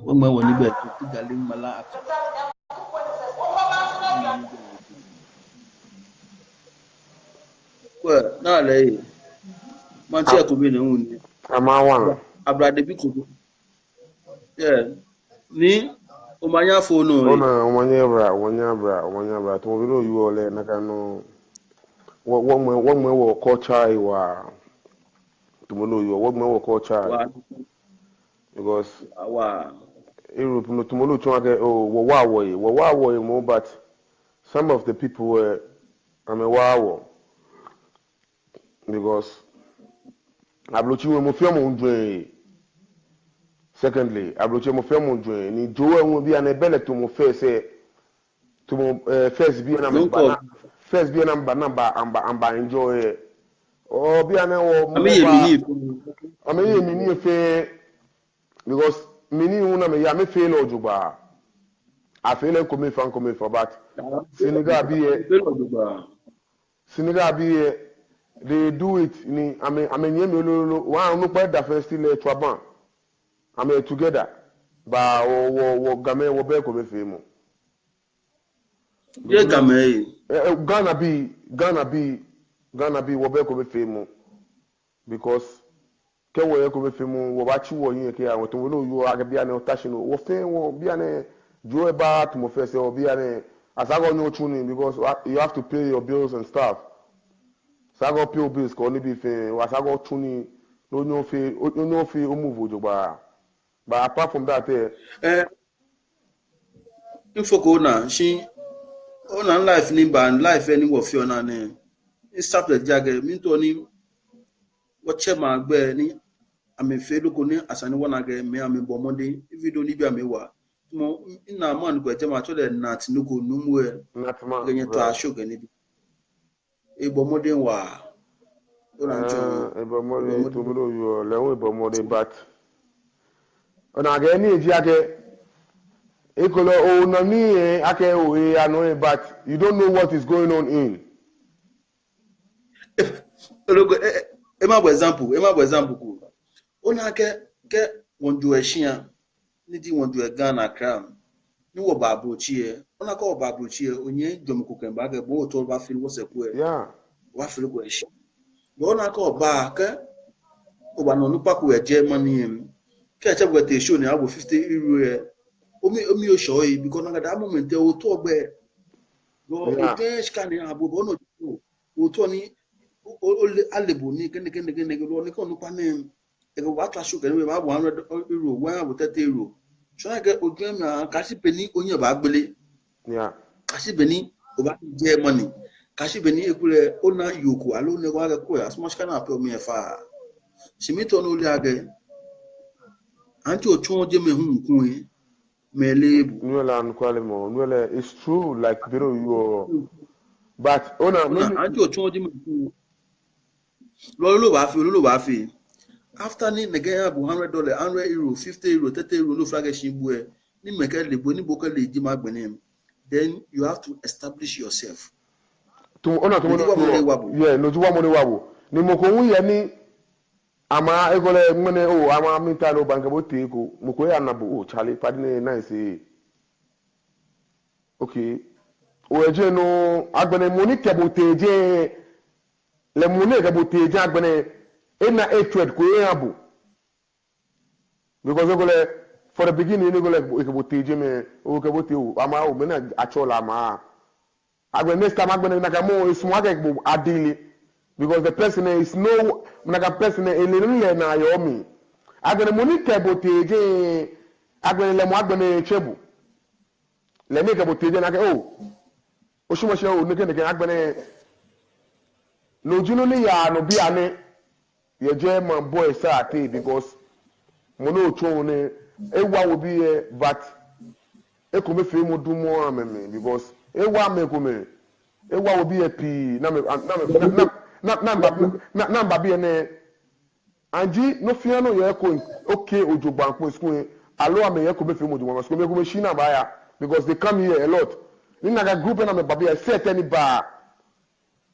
[SPEAKER 1] Tí gàlí ń malá àti. Well, náà lẹ́yìn. Máa tí ẹ̀kọ́ bí ní òun ni.
[SPEAKER 4] Amawan.
[SPEAKER 1] Abrade bí kò bó. Ní Omanya phone.
[SPEAKER 4] Omanya bra. To we know you all na kanu. What me culture wa. To know you what me culture. Because Europe no tomorrow chwa wo mo but some of the people were wow because ablochi we mo fi mo ndwe. Secondly, abroche mo fẹ́ mo join ni jo ehun bi an ebele to mo fẹ́ say to mo first bi na me ba amba enjoy Oh, be an hour. I mean, mini fair because mini una me ya me fail or juba. I feel like coming for but Senegal be they do it ni I mean one no part that first still traban I mean together ba wo game wo be ko be fe mo
[SPEAKER 1] ye game
[SPEAKER 4] Ghana be wo be ko be fe mo because ke wo ye ko be fe mo wo ba chi wo yin ke awon to no yo aga bia na otashi no wo fe wo bia na Joe Bat mo first or be an as I got no tuning because you have to pay your bills and stuff. So I got pay bills can only be fair. Was I got tuning no fee move but apart from that
[SPEAKER 1] info ko na she on life ni ban life any wo fi ona ni stop the jagger mi to ni wo che ma gbe ni ame fe lo ko ni asani wona ge me ame bo monday if you don't ni bi ame wa mo ina man go jama to the nat nuko numwe genye to asho gani bi ebo modern wa ona ncho
[SPEAKER 4] ebo modern to mo yo lewo ebo modern but ona ge ni eji ake ekolo o na ni ake o anu but you don't know what is going on in
[SPEAKER 1] logo ema for example ko ona ke wonjo ehia nidi won do Ghana crown ni wo ba brochie ona ka wo ba brochie onye jomko kemba ga bo to ba feel wo se ku wa feel ko eshi ona ka ba ka o ba no nupa ku eje mani em ke che go te show ni abo 50 euro omi o show e because na that moment o to gbe go o te scan ni abo bo no o to ni o alebo ni kene lo ni ko nupa ni e go wa ta show ke ni ba 100 euro wa abo 30 euro so na ke ojú mi kasi peni onye ba gbele kasi beni o ba je money kasi beni ekure ona yoko alo ne wa ko as much kana pe omi efa simito no le age anti o tun je me hun kun e melebu
[SPEAKER 4] nuela nkwale mo nuela it's true like biro you but ona
[SPEAKER 1] anti o tun je me kun lo ba fi after ni Nigeria bu $100, €100, €50, €30 no flag shimbu e ni meke le bo ni boka le di magbenem then you have to establish yourself
[SPEAKER 4] to ona to yeah no juwa mo le wabo ni mo ko wu ye ni ama egole mene o ama minta no banka bo te ko mo ko ya na bo o chale padi ne nice okay o eje no agbene mo ni kebo teje le mo ne kebo teje agbene ena hatred ko yabo because egole for the beginning egole ekebo teje me o kebo te o ama o me na achola ma agbe next time agbe na ka mo isu ake gbo adili because the person is no na ka person elele na yomi agbe mo ni kebo teje agbe le mo agbe na chebu le me kebo teje na ka o sumo se o ne ke agbe na no juno ni ya no bia ne ye German boy say because mono cho ne ewa wo bi but e ko me fe mo du mo ameme because ewa me ko me ewa wo bi pi na ba bi ne anji no fia no ye ko okay ojogban ko school alo ame ye ko me fe mo ojogban school me ko me shi na ba ya because they come here a lot ni na ga group na me ba bi set any ba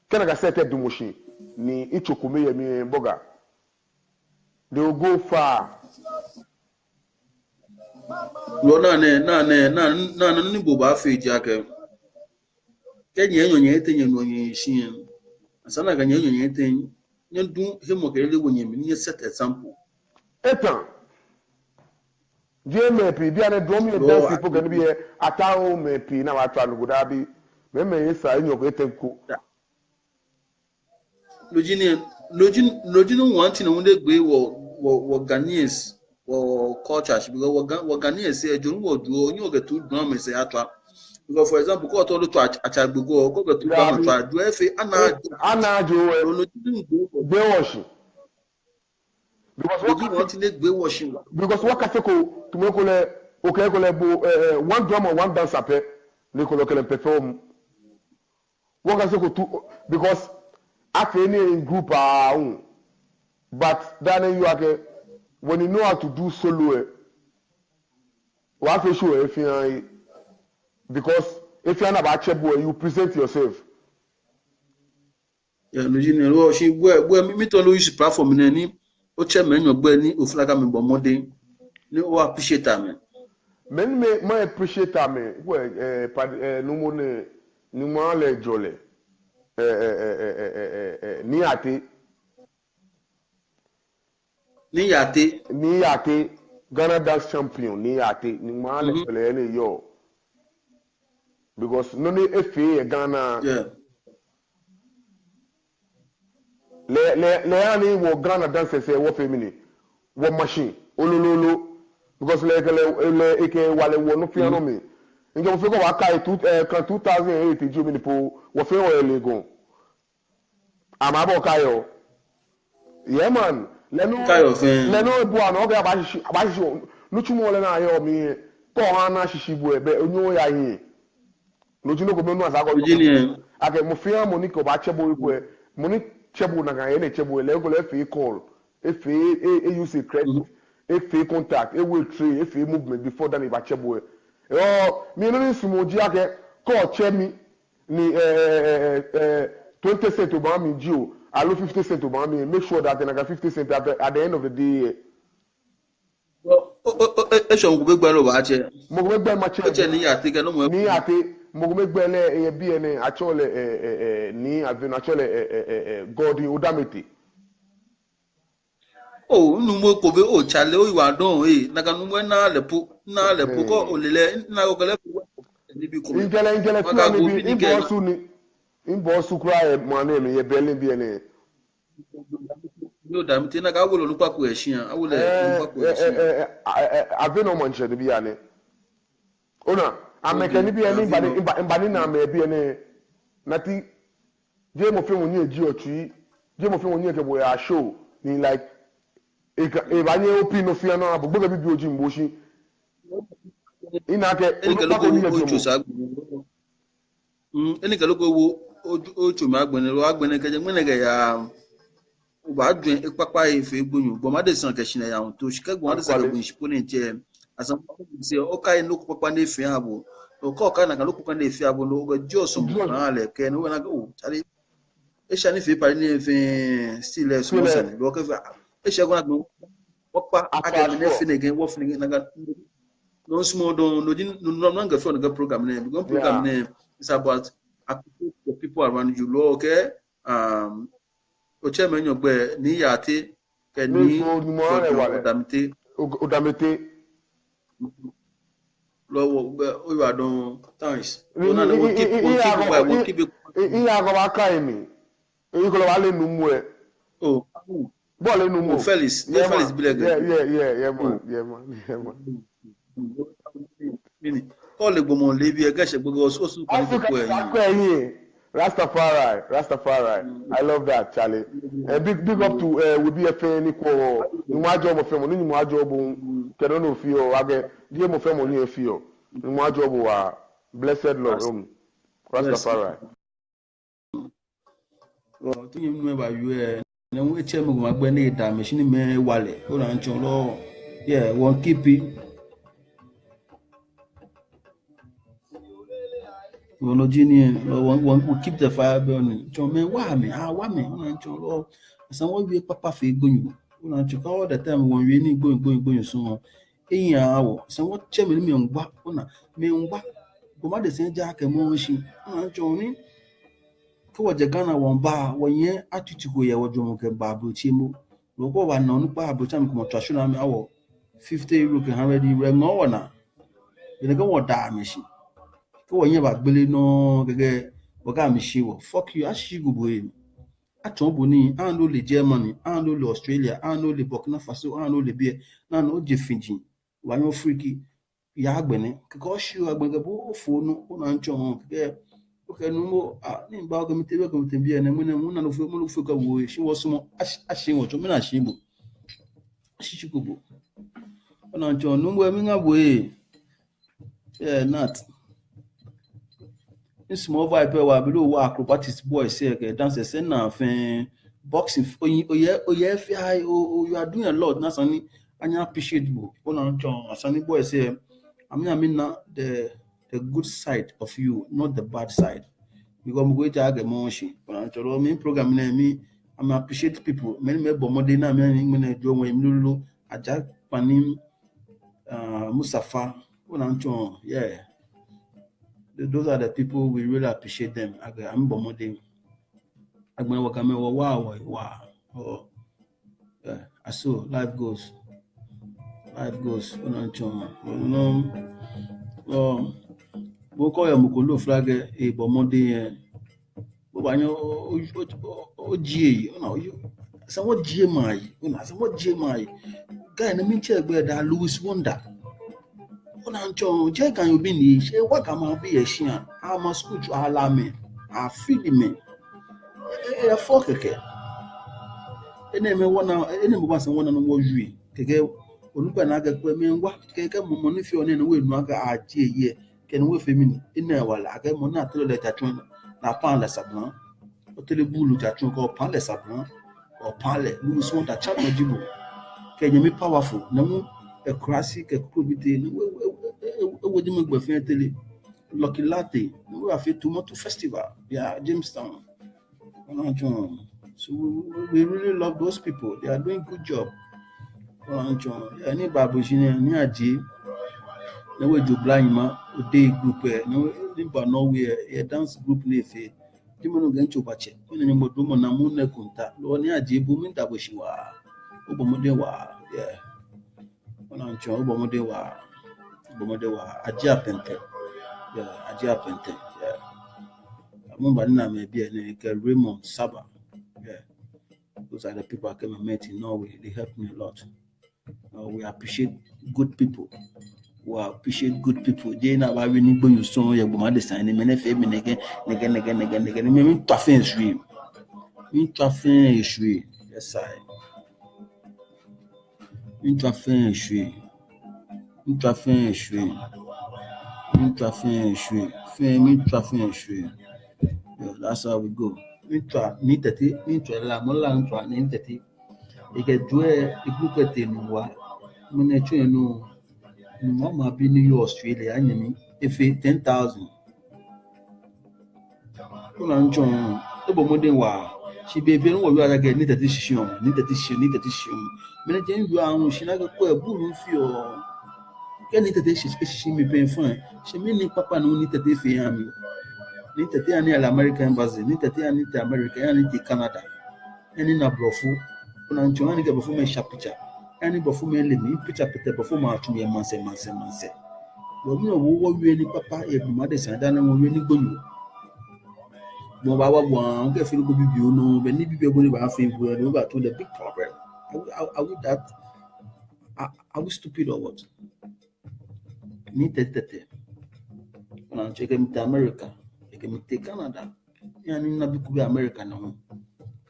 [SPEAKER 4] kana ga set do moshi ni ichoko me ye mi boga they will go far.
[SPEAKER 1] Lo na ni bo ba fe jake. Kenye enyo etenye no yin shin. Asana ga enyo etenye. Ndu hemo ke le wonye mi ni set example.
[SPEAKER 4] Etan. Je me pi bia ne drum ye dance people can be atawo me pi na wa twa no goda bi. Me yesa enyo ko etenku. Lojin one thing won't gbe wo Ghanaians wo cultures because wo Ghanaians say ejun wo duo onye oge tu drum me say atwa because for example ko to lo to achagbogo ko ge tu drum to adu efe ana jo gbe washi because
[SPEAKER 1] what want to gbe washi
[SPEAKER 4] because what ka ko to me ko le okay ko le bo one drum or one dancer pe le ko le perform what ka ko tu because in group but then you are when you know how to do solo what for sure if you because if you're not about chebo you present yourself.
[SPEAKER 1] Yeah, no jini lo she mi to lo use platform ni o che me nyo gbe ni oflaga mi bo mode ni o appreciate am.
[SPEAKER 4] Men me appreciate am no mo ne ni mo le jole ni ate Ghana dance champion ni ate ni mo le jole ni yo because no ni FA Ghana
[SPEAKER 1] yeah
[SPEAKER 4] le ani wo Ghana dancers wo femini wo machine olololo because le eke wale wo no piano me nje mo fe ko wa kai 2008 ju mi ni po wo fe wo legon ama bo kayo yeah man le no bu ana o ga ba shi no chumo le na yo mi ko ha na shishi bu ebe onyo ya yin no juno ko menu asa ko ake mo fe mo ni ko ba chebo ipo mo ni chebo na ga ene chebo le ko le fi call if use credit if contact will trade if movement before than ba chebo mi no ni sumoji ake ko che mi ni 20 cent to ba mi ji o alo 50 cent to ba mi make sure that na ga 50 cent at the end of the day
[SPEAKER 1] so go gbe lo ba che
[SPEAKER 4] mo go gbe ma che
[SPEAKER 1] ni ate ke no mo
[SPEAKER 4] ni ate mo go gbe le bi ene achole ni avenu achole God Udamete
[SPEAKER 1] oh nu mo ko be o chale o iwa don naga nu mo na le po ko olele na go le ni bi ko
[SPEAKER 4] ingele tuna mi bi imbo su kra mo na mi ye bele bi ene
[SPEAKER 1] no Udamete na ga wo lo nupa ko ehia awole nupa ko ehia
[SPEAKER 4] avenu mo nche de bi ane ona amekani bi ene mbani na me bi ene nati je mo fe mo ni eji ochi je mo fe mo ni ke bo ya show ni like e ba ni opi no fi na abugbo ga bi oji mboshi ina ke
[SPEAKER 1] ko ni ojo sa eni ke logo wo ojo ma agbene ro agbene ke je mene ke ya o ba dun ipapa ife gbonyu bo ma de san ke shine ya to shi ke gbon de sa gbon shi po ni je asan se o kai no ko papa ne fi abo o ko ka na ka lo ko kan ne fi abo no go jo so mo na le ke no na go tari e sha ni fi pari ni fi still so mo san lo ke e sha go na go papa aka ne fi ne gen wo fi ne na ga no small don no din no nga fi on ga program ne because program ne is about the people around you lo okay o che me nyogbe ni ya ate ke ni
[SPEAKER 4] Udamete
[SPEAKER 1] lọ́wọ́ Ìbàdàn times ona na wo keep
[SPEAKER 4] iya go ba kai mi eyi ko lo wa le nu mu e
[SPEAKER 1] oh
[SPEAKER 4] bo le nu mu
[SPEAKER 1] Felix bileg
[SPEAKER 4] yeah man
[SPEAKER 1] mini ko le gbomo le bi e ga se gbogbo so su ko
[SPEAKER 4] eyin Rastafari I love that Charlie big up to we be fa ni ko ni mo ajo mo fe mo ni mo ajo bo ke no fi o age die mo fe mo ni e fi o ni mo ajo bo wa blessed Lord Rastafari
[SPEAKER 1] o tin mi ba yu na wo eche mo ma gbe ni da machine me wale o na ncho lo yeah won keep it wono jini won keep the fire burning cho me wa me una ncho lo san wo wi papa fe gbonyu una ncho ka all the time won wi ni gbonyu so eyin awo san wo che me ngwa una me ngwa ko ma de se ja ke mo shi una ncho ni ko wa je Ghana won ba won yen attitude ko ye wo jomo ke ba bro chi mo lo ko wa na nu pa bro cham ko traditional me awo 50 euro ke 100 euro ngo wona ene ko wo da me shi ko won yen ba gbele no gege oga mi shi wo fuck you ashi go boy aton bo ni an lo le Germany an lo le Australia an lo le Burkina Faso an lo le be na no je Fiji wa yon freaky ya agbene ko shi agbene bo fo no na ncho hon ke okay no mo ni ba go mi te bi ene mo na no fo ka wo shi wo sumo ashi wo cho mi na shi bo ashi go bo na ncho no mo mi nga bo not in small vibe wa below wa acrobatics boy say okay dance say na fin boxing you are doing a lot na sani anya appreciate bu ona nchon asani boy say I mean na the good side of you, not the bad side. Because I'm going to have emotion. When program na me, I appreciate people. Many bomode na me do when lulu aja panim Mustafa. Yeah. Those are the people we really appreciate them. I'm bomode. I'm wow. Oh, yeah. So life goes. Mo call ya mukolo flag e bomode bo banyo ogie someone GMI guy na mi che gbe da Louis Wonder ona ncho je kan yo bi ni se wa ka ma bi e shan a ma school to ala me a feel me e fo keke ene me ba san wona no wo wi keke onugba na aga pe me ngwa keke mo ni fi one na we nu aga a je ye ken we femini ina wala aga mo na tele le tatun na pan le sablan o tele bulu tatun ko pan le sablan o pan le Louis Wonder chat no jibo kenye mi powerful na mu e krasi ke probite ni we di me gbe fin tele Lucky Latte we have fait tomato festival Jamestown. So we really love those people. They are doing good job. Any babushine ni aje na we jo blind ma o dey group no nimba nowhere a dance group na efe dimo no gancho bache we na mo do mo na mu na kunta lo ni aje bu mi daboshi wa obomode wa obomode wa aje apente aje apente amumba na me bia na ke Raymond Saba. Those are the people I came and met in Norway. They helped me a lot. We appreciate good people. They na ba we ni gbo so ye gbo ma de san ni me na fe me nege me mi to afin esui. Yes I. Mi to afin esui. That's how we go. Ni la ni tete e ke due e groupe te nuwa mo na chu enu mo ma bi ni Australia anyami efe 10,000 kuna nchon e bo mo de wa shi be fe no wo ya ga ni tete shion me na je ndu ahun shi na ko e bu nu fi o ke ni tete shi mi pe fun shi mi ni papa no ni tete fe yan mi ni tete ani al American embassy ni tete ani te America ani te Canada ani na brofu kuna nchon ani ke brofu me shapicha ani brofu me le mi picha pete brofu ma atu me manse wo mi wo wi ni papa e bu ma de san da na wo wi ni gbonu mo ba wa won ke fi go bibi o no be ni bibi go ni ba fa ibu e no ba to the big problem are we stupid or what ni tete kuna nchon ke mi America ke mi te Canada yani na bi ku be America na ho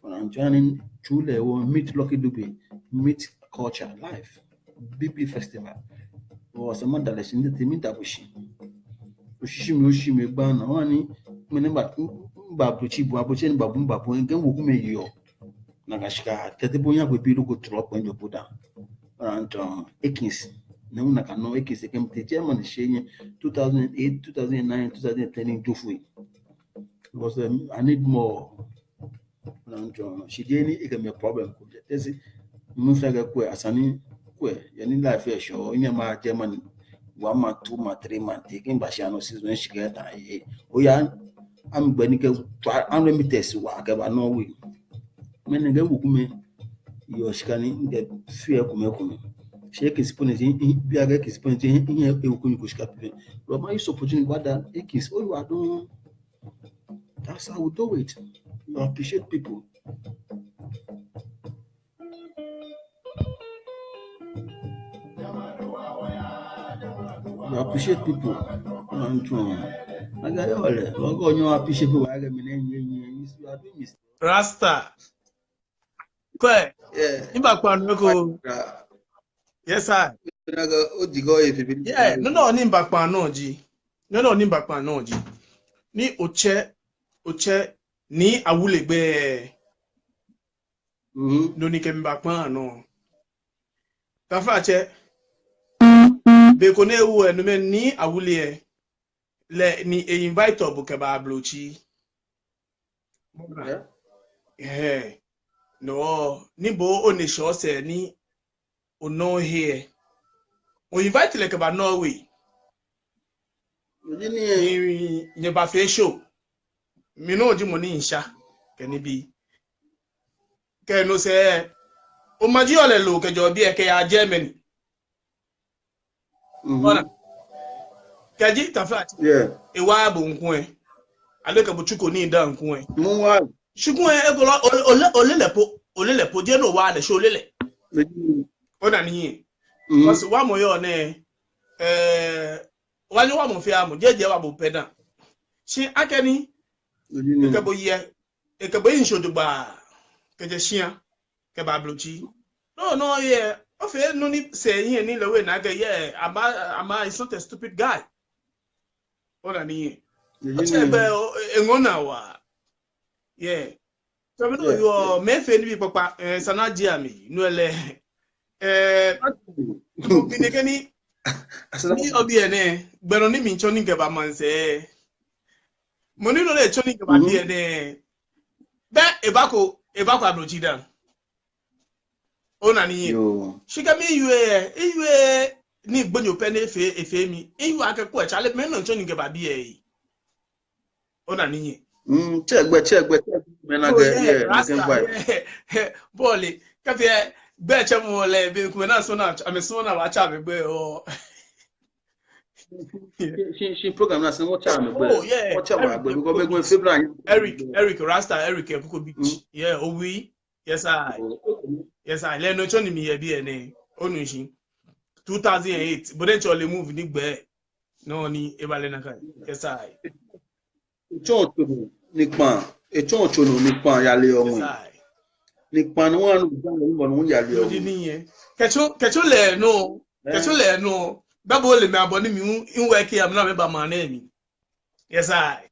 [SPEAKER 1] kuna nchon ani chule wo meet Lucky Dube meet culture life BB festival was a mandala sin de mi dabushi oshi mi gba na wani me ne ba buchi bu abuchi ni babu nge wo ku me yo na gashika tete bonya gbe bi go drop en jobuda and Ekins na una kanu Ekins ke mte German shenye 2008 2009 2010 dofu because I need more and she didn't e me problem ko tezi mu faga ko asani yani life e show ina ma Germany 1 month 2 month 3 month taking bashano season shiga ta o ya am gbani ke an me test wa ke ba no we men nge wukume yo shikani nge fie kume sheke sipone bi aga ke sipone ihe e wukuni ko shika pe ro ma use opportunity wada ekis o you are doing. That's how we do it. You appreciate people.
[SPEAKER 2] Rasta. Kwe. Imba kwa nweko. Yes sir. Yeah, no nimba kwa no ji. No nimba kwa no ji. ni oche ni awulegbe no ni kemba pan no tafa che be ko ne wu enu me ni awule le ni e invite obu ke ba blochi no ni bo oni show se ni ono here o invite le ke ba Norway ni ba fe show mi no ji mo ni nsha ke ni bi ke no se o maji ole lo ke jo bi e ke ya Germany ona kaji tafa e wa bo nkun e ale ke bo chuko ni da nkun e
[SPEAKER 1] mo wa
[SPEAKER 2] shukun e go olelepo je no wa le show lele ona ni because wa mo yo ne wa ni wa mo fi amu jeje wa bo peda shi akeni ke bo ye ke bo yin show de ba ke je shia ke ba blochi no ye o fe no ni se yin ni le we na ke ye ama is not a stupid guy ona ni chebe engona wa yeah so me no yo me fe ni bi papa sana dia mi no ele bi ne ni obi ene gbero ni mi ncho ni ke ba man se mo ni no le ncho ni ke ba bi ene be ebako abrochi dan ona ni shiga mi iwe ni gbonyo pe na efe mi iwe akeko e chale me no ncho ni ke ba bi e ona ni
[SPEAKER 1] chegbe me na ge
[SPEAKER 2] boli kafe be chemo le be ku na so na amesona wa cha be gbe o
[SPEAKER 1] she program na sen watch am gbe watch am gbe because me go February
[SPEAKER 2] Eric Rasta Eric Ekuko Beach yeah owi yes I le no choni mi ye bi ene onu shin 2008 but then chole move ni gbe no ni ebale na kai yes I
[SPEAKER 1] chonto nipan ya le ohun nipan ni won nu mo ya le ohun
[SPEAKER 2] ni yen kecho le no babo le me aboni mi nwe ke am na me ba man na mi yes I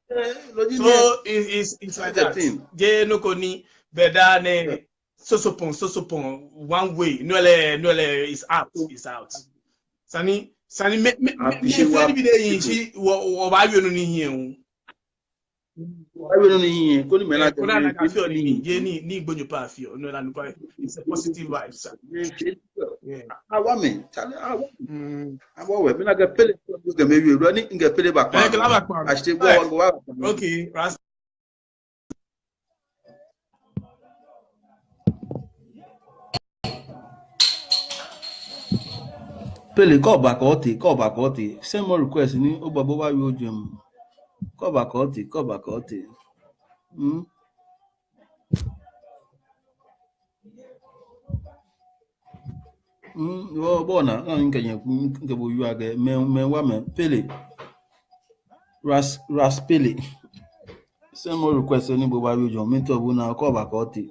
[SPEAKER 2] so it's like that je no ko ni beda ne sosopon one way no le is out sani me fe bi de yin shi wo ba wi no ni hin
[SPEAKER 1] ko ni me na
[SPEAKER 2] ko na ka feel ni je ni gbonyo pa feel no la no it's a positive vibe sir
[SPEAKER 1] awa me chale awa we me na ga pele ga me wi ro ni nga pele ba pa a shite go wa
[SPEAKER 2] okay ras
[SPEAKER 1] pele ko ba ko ti send more request ni o gbabo wa wi oju mu ko ba ko ti wo bona na nkenye nke bo yu aga me wa me pele ras pele send more request ni bo wa wi oju mi to bu na ko ba ko ti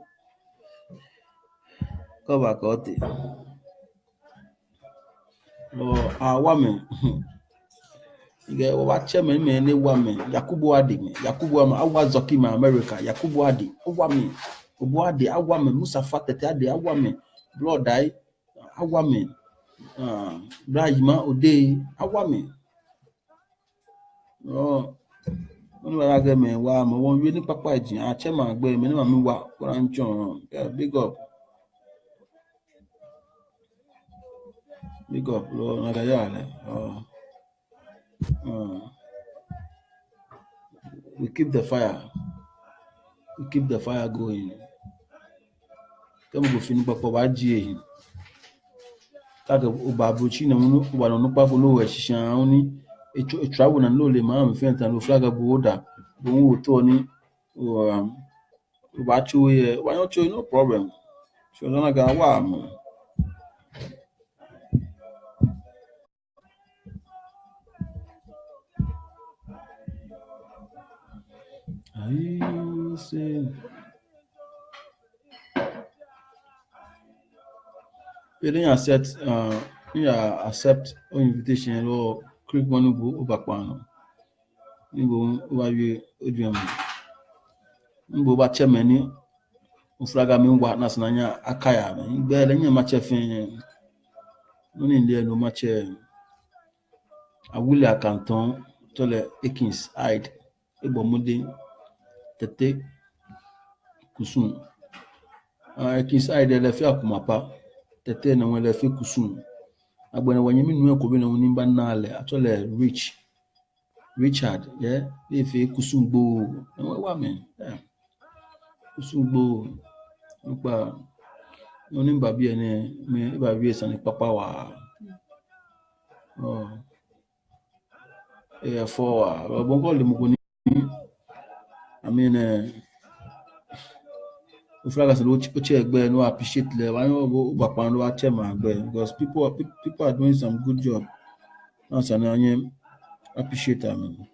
[SPEAKER 1] wa me ge wa chairman me ni wa me Yakubu ama awa zoki ma America Yakubu Adi wa me Obu Adi awa me Musa Fatete Adi awa me blood ai awa me Brahima Ode awa me wọ́n wá gẹ́ me wa mo wọ́n wi ni papa ejin a chairman gbe me ni ma mi wa ko ran chon big up lo na ga ya le we keep the fire going kama go fini papa wa ji ehin kaga oba brochi na mu wa no pa fo lo we shishan oni travel na lo le ma mi fe tan lo flaga bo da bo wo to ni o ba chu ye wa no chu no problem so na ga wa mo I say you didn't accept invitation or click one go over pan Mbo wawe odwam. Mbo ba chemani ufraga mi wa na sananya akaya. Igbe le nya mache fin. Noni nde no mache awule akanton tole Ekins Hyde ebomode tete kusun. Ekins Hyde le fi akumapa tete na wele fi kusun. Agbona wanyemi nu ko bi na woni ba na ale atole Richard, yeah, if you kusungbo, wa me, kusungbo, nupa, noni babi ene, me babi esani papa wa, for, bongo le mugoni, I mean, ufraga se uche egbe no appreciate le, why no bakpan no achema egbe, because people are doing some good job, no sananye appreciate them.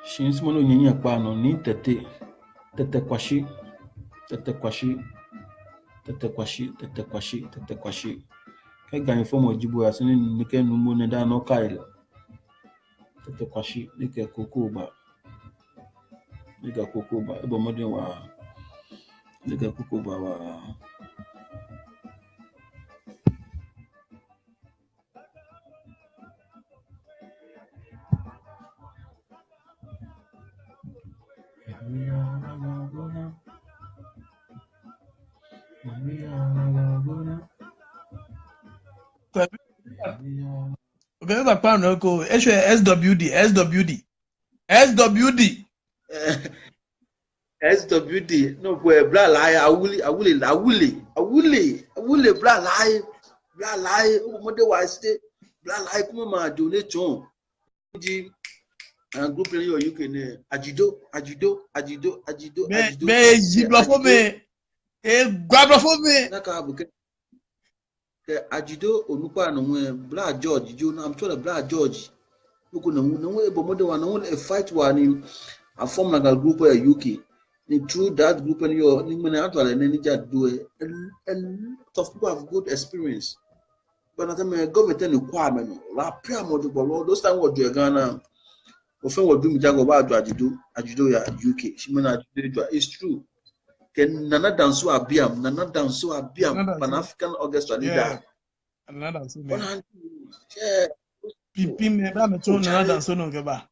[SPEAKER 1] Shin's mono nyinya pano ni tete kwashi. Kai gani fomo jibu asini nike numu ne da no kaile. Tete kwashi nike kokoba. Ebo modern wa nike kokoba wa.
[SPEAKER 2] Okay, the plan no go. SWD.
[SPEAKER 1] SWD no boy bla lie awule bla lie mode wa stay bla lie kuma ma donation ji group in your UK ne ajido
[SPEAKER 2] me jibla for me gwabla for me
[SPEAKER 1] naka abuke ajido onupa no bla George jo na am sure bla George uko na ebo mode wa na a fight wa ni a form like a group in UK. Through that group and your actually do a lot of people have good experience. But at the government and requirement, those time what do Ghana often what do me jago about ajido ya UK. It's true. Can Nana Danso Abiam Pan African Orchestra leader.
[SPEAKER 2] Another yeah. Pipi me ba me to Nana Danso no geba.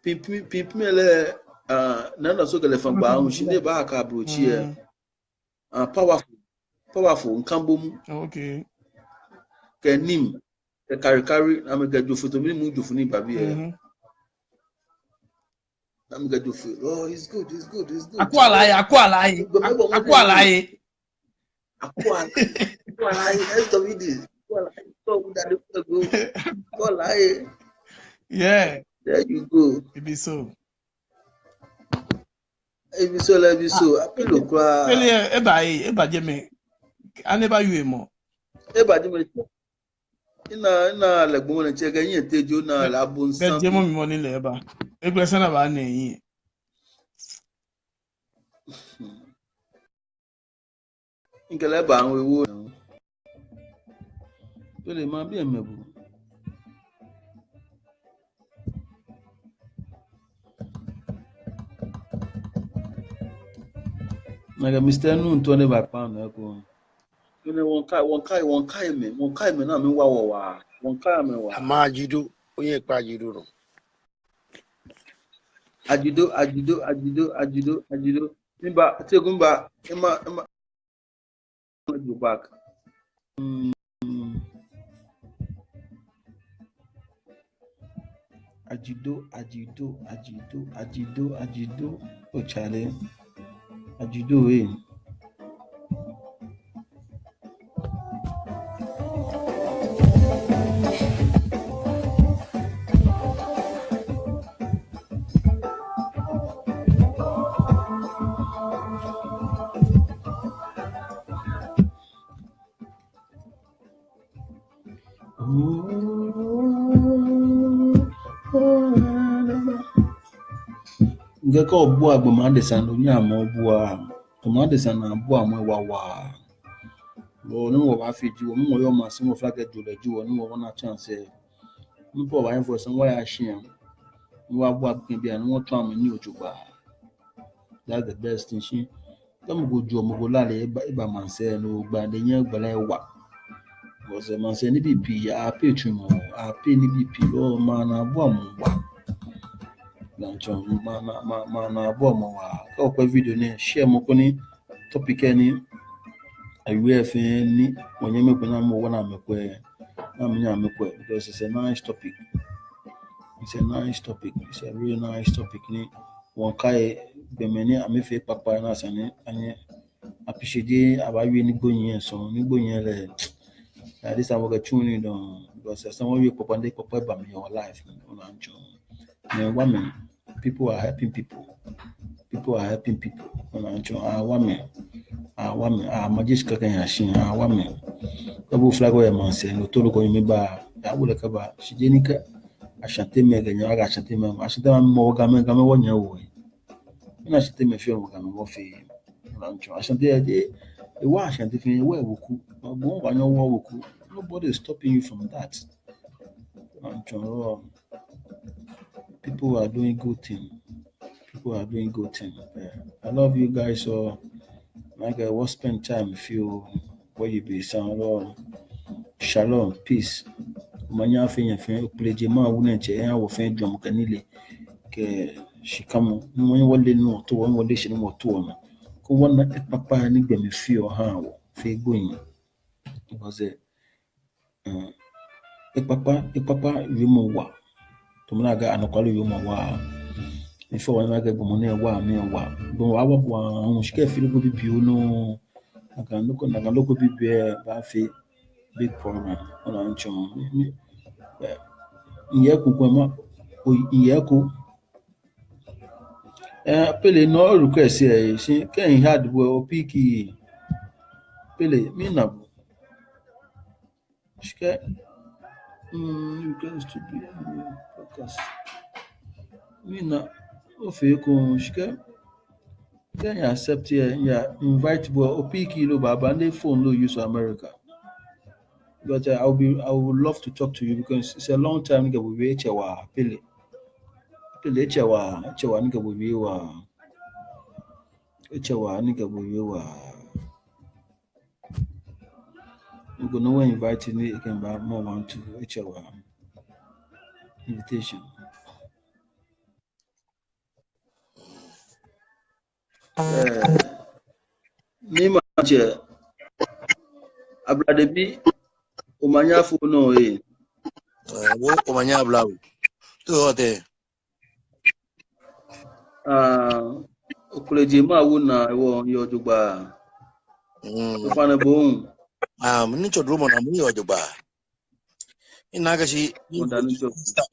[SPEAKER 1] Pimele nana so gele famba unshine ba aka brochi powerful nkambom
[SPEAKER 2] okay
[SPEAKER 1] kenim ke carry amega jofoto mi mu jofuni babi amega jofu oh it's good
[SPEAKER 2] akwalaye
[SPEAKER 1] SWD akwalaye
[SPEAKER 2] yeah.
[SPEAKER 1] There you go.
[SPEAKER 2] It be so.
[SPEAKER 1] Apelo kwa.
[SPEAKER 2] Eba jeme. I never you more.
[SPEAKER 1] Eba jeme. Ina legbo na chega yin tejo na labo nsan.
[SPEAKER 2] Jemo mi money le eba. Egbesa na ba na yin.
[SPEAKER 1] Ngele ba an wewo. To le ma bi emebu. Naga Mr. Nu ntone ba pa na ko. Kene won kai me na me wa won kai me wa.
[SPEAKER 3] Ama ajido onye pa ajido no.
[SPEAKER 1] Ajido. Nimba tegumba ema go back. Ajido. O chale. Ajido Ngeka obu agboma de san onya ama obu a. Toma de san abu ama wa. Wo no wa fiji wo mo yo ma se mo flag eduleju wo no wo na chance. Mpo wa info san wa ya hia. Wo abu agbon bia no to am ni ojugba. That's the best thing she. Come go jo mo go lale iba manse no gba de nya gbala ewa. Because manse ni BP a pay tumo a pay ni BP o ma na abu amwa. Lancho ma na abu amwa. Ka ko video ni share mo ko ni topic ni awie fe ni onye mekwe na mo wona mekwe na me nya mekwe because it's a nice topic. It's a nice topic. It's a really nice topic ni won kai be meni amefe papa na sane anye appreciate abawie ni gbonyin so ni gbonyin le this time we get tuning on because someone we papa dey papa ba me your life on ancho me women people are helping people on ancho women magic kan ya shin women abu flag we man say no to ko mi ba ya wule ka ba shijenika ashante me ganya aga ashante mo ga me wonya wo na ashante me fi mo ga me mo fi ancho ashante de wa ashante fi we woku bo wa nyo wo woku nobody is stopping you from that ancho people are doing good thing I love you guys so like I will spend time with you where you be sound shalom peace manya fenya pleje ma wuna che ya wo fen dwom kanile ke shikamo no wole no to won wole shi no to no ko wona papa ni gbe me fi o ha wo fe goyin because papa yumo wa to mna ga anakwalo yumo wa ifo wona ga gbo ne wa me wa bo wa wa hun shike fi go bibi no aga loko bibi ba fi big problem ona ncho iyeku kwema iyeku pele no request e si ken hard bo piki pele mi na shike request to be focus mi na o fe ko shike ken accept ya invite bo piki lo baba and phone lo use America. But I would love to talk to you because it's a long time nigga we chewa pele chewa nigga we wa chewa nigga we wa you go no invite me again but more want to chewa invitation me ma je abradebi umanya fu no
[SPEAKER 5] wo umanya blawo to hote
[SPEAKER 1] okuleje ma wu na wo yo jugba fana bon
[SPEAKER 5] mni chodro mo na mu yo jugba ina ga shi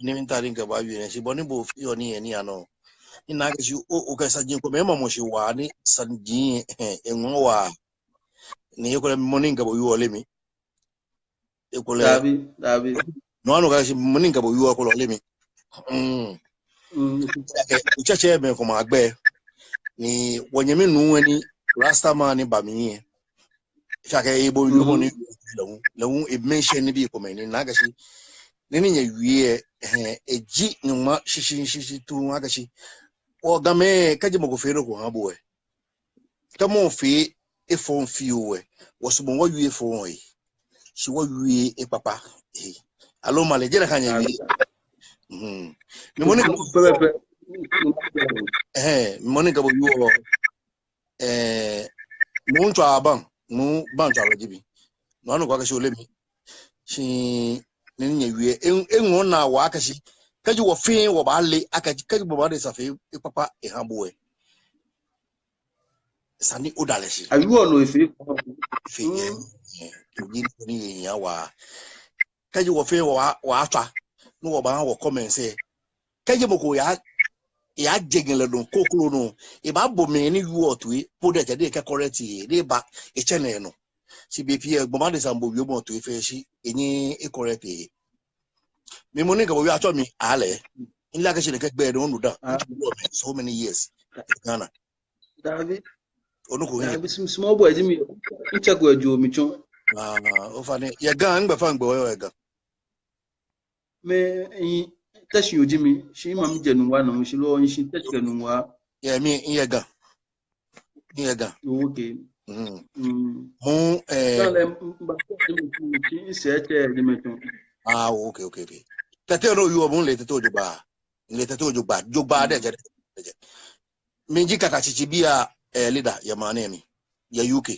[SPEAKER 5] ni mintari ga ba wi ne shi boni bo fi oni eni ano ina ga shi o ka sajin ko mema mo shi wa ni sanjin enwo wa ni yekole moninga bo yo lemi David no ano ga shi moninga bo yo ko lo lemi uchache me ko magbe ni wonyemi nu ani rasta man ni ba mi shake ebo yo ni lewun e mention ni bi ko me ni na ga shi ni nya wie eji ni ma shishi tu ga shi o ga me ka je mo go fero ko ha bo e ka mo fi e fon fi o e wo so mo wa wie fon e si wa wie e papa alo male je na ka nya wie mi moni Monica bo yo mo ncho aban mo ban twa regibi no anu kwa ka shi olemi shi ni nya wie enwo na wa aka shi kaji wo fin wo ba le aka kaji bo ba de safe e papa e hambo e sani odale shi
[SPEAKER 1] ayu no ifi
[SPEAKER 5] ni ya wa kaji wo fin wa atwa no wo ba wo comment say kaji mo ko ya jegele don kokolo no e ba bo me ni yu otwe product de ka correct e de ba e chene no si bp e gboma de sambo wi mo to e fe shi enyi e correct e mi mo ni ga bo wi ato mi ale in like she get bed on that so many years in Ghana.
[SPEAKER 1] David,
[SPEAKER 5] Onuku
[SPEAKER 1] some small boys in me. Check where you me chon.
[SPEAKER 5] Ofane ya gang ba fang boy ya gang.
[SPEAKER 1] Me touch you Jimmy. She mam jenu wa no she lo she touch genu wa.
[SPEAKER 5] Yeah, me ya gang. Ya gang.
[SPEAKER 1] Okay.
[SPEAKER 5] Mo okay. Tate no you mon le tate ojoba. Le tate ojoba de. Minji kakachichi bia leader ya manemi ya UK.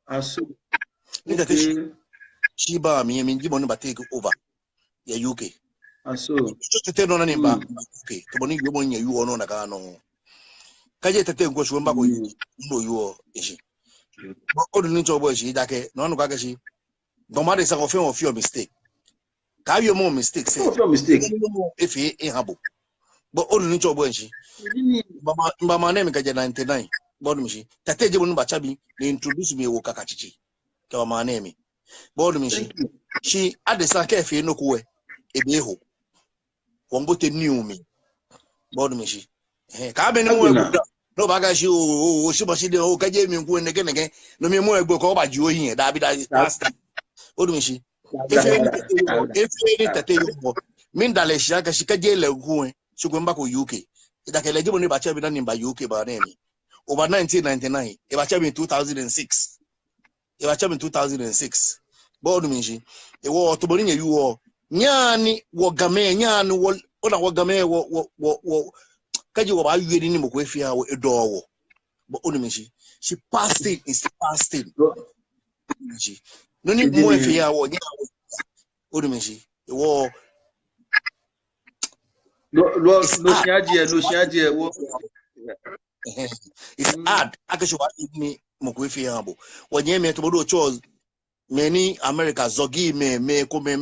[SPEAKER 1] Aso.
[SPEAKER 5] Okay. Shiba minji mo ba take over ya UK.
[SPEAKER 1] Aso.
[SPEAKER 5] Tate no na nimba UK. To boni yo mo nya you ono na ka no. Kaje tate ngo shwe mbako ndo yo ishi. Odu ni chobo shi dake no anu ka shi. Domade sa ofin of your mistake. Ka you mo mistake say.
[SPEAKER 1] Of your mistake.
[SPEAKER 5] If he habo. But odu ni chobo shi. Mama name ka 99. Bodu shi. Tate je bonu bachabi they introduce me wo kakachichi. Ka mama name. Bodu shi. She adesa ka efe no kuwe ebe ho. Wongote new me. Bodu shi. Ka be ni mo no baga shi o shi bo shi de o kaje mi nku nege no mi mo egbo ko ba ji oyin da bi da odu mi shi if tate yo min dale shi aka shi kaje le nku shi ko mba ko UK da ke le jibo ni ba cha bi na nimba UK ba na mi over 1999 e ba cha bi 2006 e ba cha bi 2006 bo odu mi shi e wo to bo ni yu wo nyani wo game nyani wo ona wo game wo kaji wo ba yuri ni mko efia wo edowo but onimishi she fasting is fasting ji no ni mo efia wo nya onimishi wo
[SPEAKER 1] lo shiaje wo
[SPEAKER 5] it's hard akashi wa ni mko efia bo wo nya me to bodo chose many America zogi me come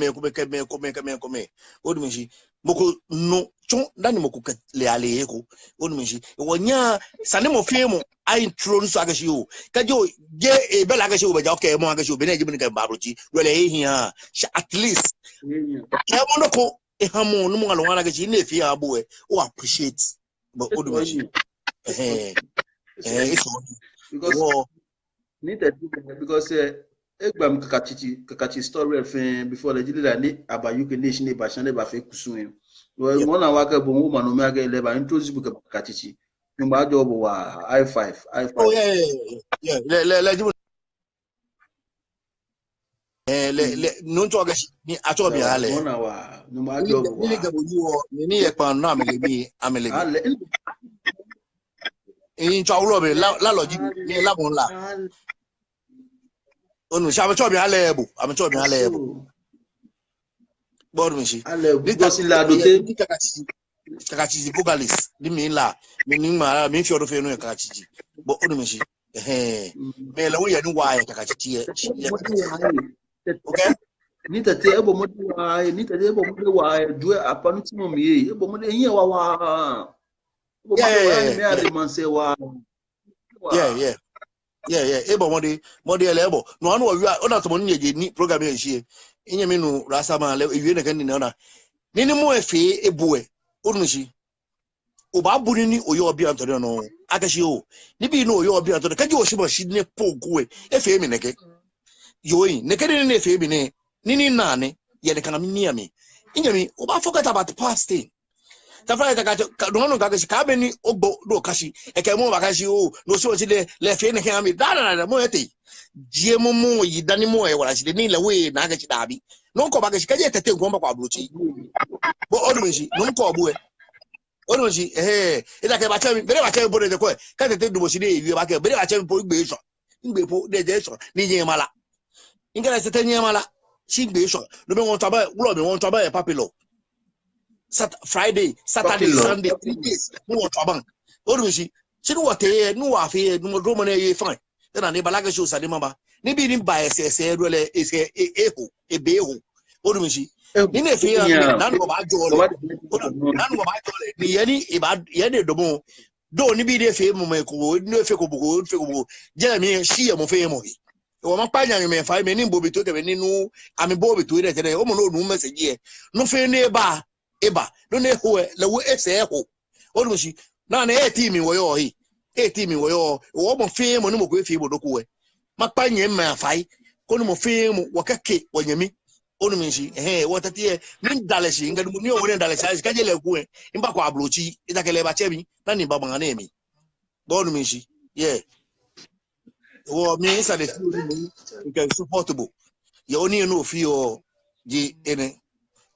[SPEAKER 5] onimishi moko no chon dani moko le ale eko onimishi wonya sane mo fiemo a introduce agashi o kajo je e bela agashi o beja okay mo agashi o be na jibi ka babrochi wele ehia at least ya mo noko e hamo no mo ngalo wana agashi na efi abo e o appreciate but onimishi it's
[SPEAKER 1] because because Egbam kakachi story before the jili ni aba UK nation e ba chane ba fe kusun we mo na wa ka bo mo ma no me aga le ba introduce bu kakachi ni ba job wa I5
[SPEAKER 5] oh yeah le jibu le no to aga ni ato bi ale
[SPEAKER 1] mo na wa ni ma job wa
[SPEAKER 5] ni ga bo ni e pa na amelebi in chawlo be la logic ni la bon la onu sha amacho bi alebu bodu mi shi
[SPEAKER 1] because la dote
[SPEAKER 5] kakachi vocalist ni mi la mi ni ma mi fi odo fe nu kakachi bo onu mi shi me la wo ye nu wa kakachi okay
[SPEAKER 1] ni tate ebo mo wa do apanu ti mo mi ebo mo yin wa me ade man say wa yeah ebo modi elebo no anu owi ona to mo nyeje ni program e hie inye me nu rasa ma le ewie na kan ni na ni mo efe ebuwe onushi o ba buni ni oyo obi antore no agashi o ni bi no oyo obi antore kaji o shibo shi ne poguwe efe mi neke yoyin neke ni efe bi ne ni nane ye de kan mi ami inye mi o ba forget about the past thing tafara no kagashi ka be ni ogbo do kashi e ke mo bakashi o no so ti le fe ne kan mi da mo ete je mo yi dani mo e wala shi ni le we na gashi dabi no ko bakashi ka je tete nko kwa abrochi bo odunshi no ko bu e odunshi ida ke ba chami bere ba chami bo de ko ka tete do bo shi de wi ba ke bere ba chami po ngbe po de je so ni je mala ingara tete ni mala shi ngbe so no be won taba wulo be won taba e papilo Friday, Saturday, Sunday, 3 days. No water. Orushi. She no water, no wafe, no Roman ye fine. Then I never like a show Sadi Mama. Maybe didn't buy a is a beho. Orushi. In a fear, none of my joy. None of my joy. The any about Yene Domo. Don't be the fame of no fable. Jeremy, she am family. O ma pa nya me 5 minutes bobi to ke ni no ami bobi to ire tere o mo no message ye no fe ne ba
[SPEAKER 5] eba no ne ho le wo ese ho onu shi na na team wo yo hi team wo yo wo mo fe mo no mo ko fe bo doku we makpa nye ma afai kono mo fe mo wakake wonyami onu mi shi wo tati min daleshi ngadu ni o ne daleshi ka je le ku e mba kwa ablochi itakele ba chebi na ni baba ngana emi bonu mi shi wo mi isa de nke supportable ye oni no fi o ji ene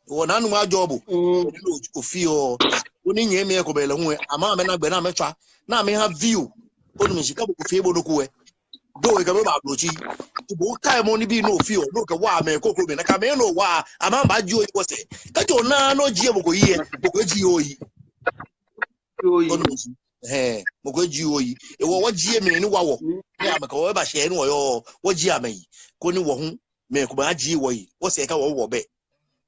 [SPEAKER 5] wo nanu ma job o fi o oni nye me ko bele hu ama me na gbe na me twa na me have view onu mi shi ka bo fi ebo doku we do e ka be ba ablochi bo kai mo ni bi no fi o no ka wa me kokoro me na ka me no wa ama ba ji o yi wo se ka jo na no ji e bo ko yi bo ko ji o yi onu mi shi mo ko ji o yi e wo ji e me ni wa wo ni amaka wo ba she ni wo yo wo ji amayi ko ni wo hu me ko ba ji wo yi wo se ka wo be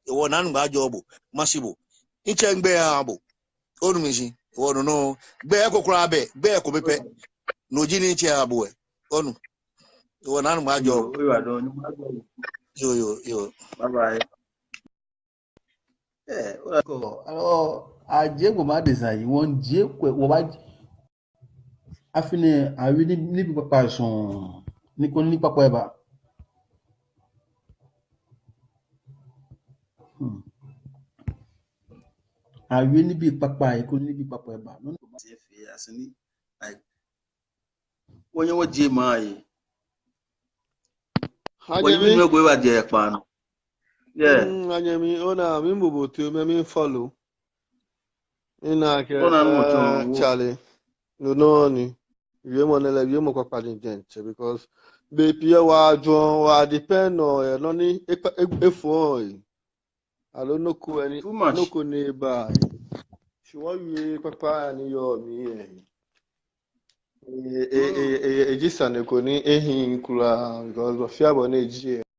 [SPEAKER 5] e wo nanu ba job masibo inche ngbe ha bo onu mi shi wo no gbe kokoro abe gbe ko pepe no ji ni inche ha bo e onu wo nanu ba job yo
[SPEAKER 1] bye bye alors a Diego ma design won die ko wo ba afine a wi ni papa son ni ko ni papa e ba a wi ni bi papa e ko ni bi papa e ba no no se fe asini like wonye wo die ma yi wonye mi go wa die pa no
[SPEAKER 6] anyemi ona mi mbobo to me mi follow ina ke Charlie no ni we mo na le we mo kwapa gente because be pia wa jo wa depend on no ni efo I don't know ko any no ko ne ba she wa we papa ni yo mi e jisa ne ko ni ehin kula because of fear bo na eji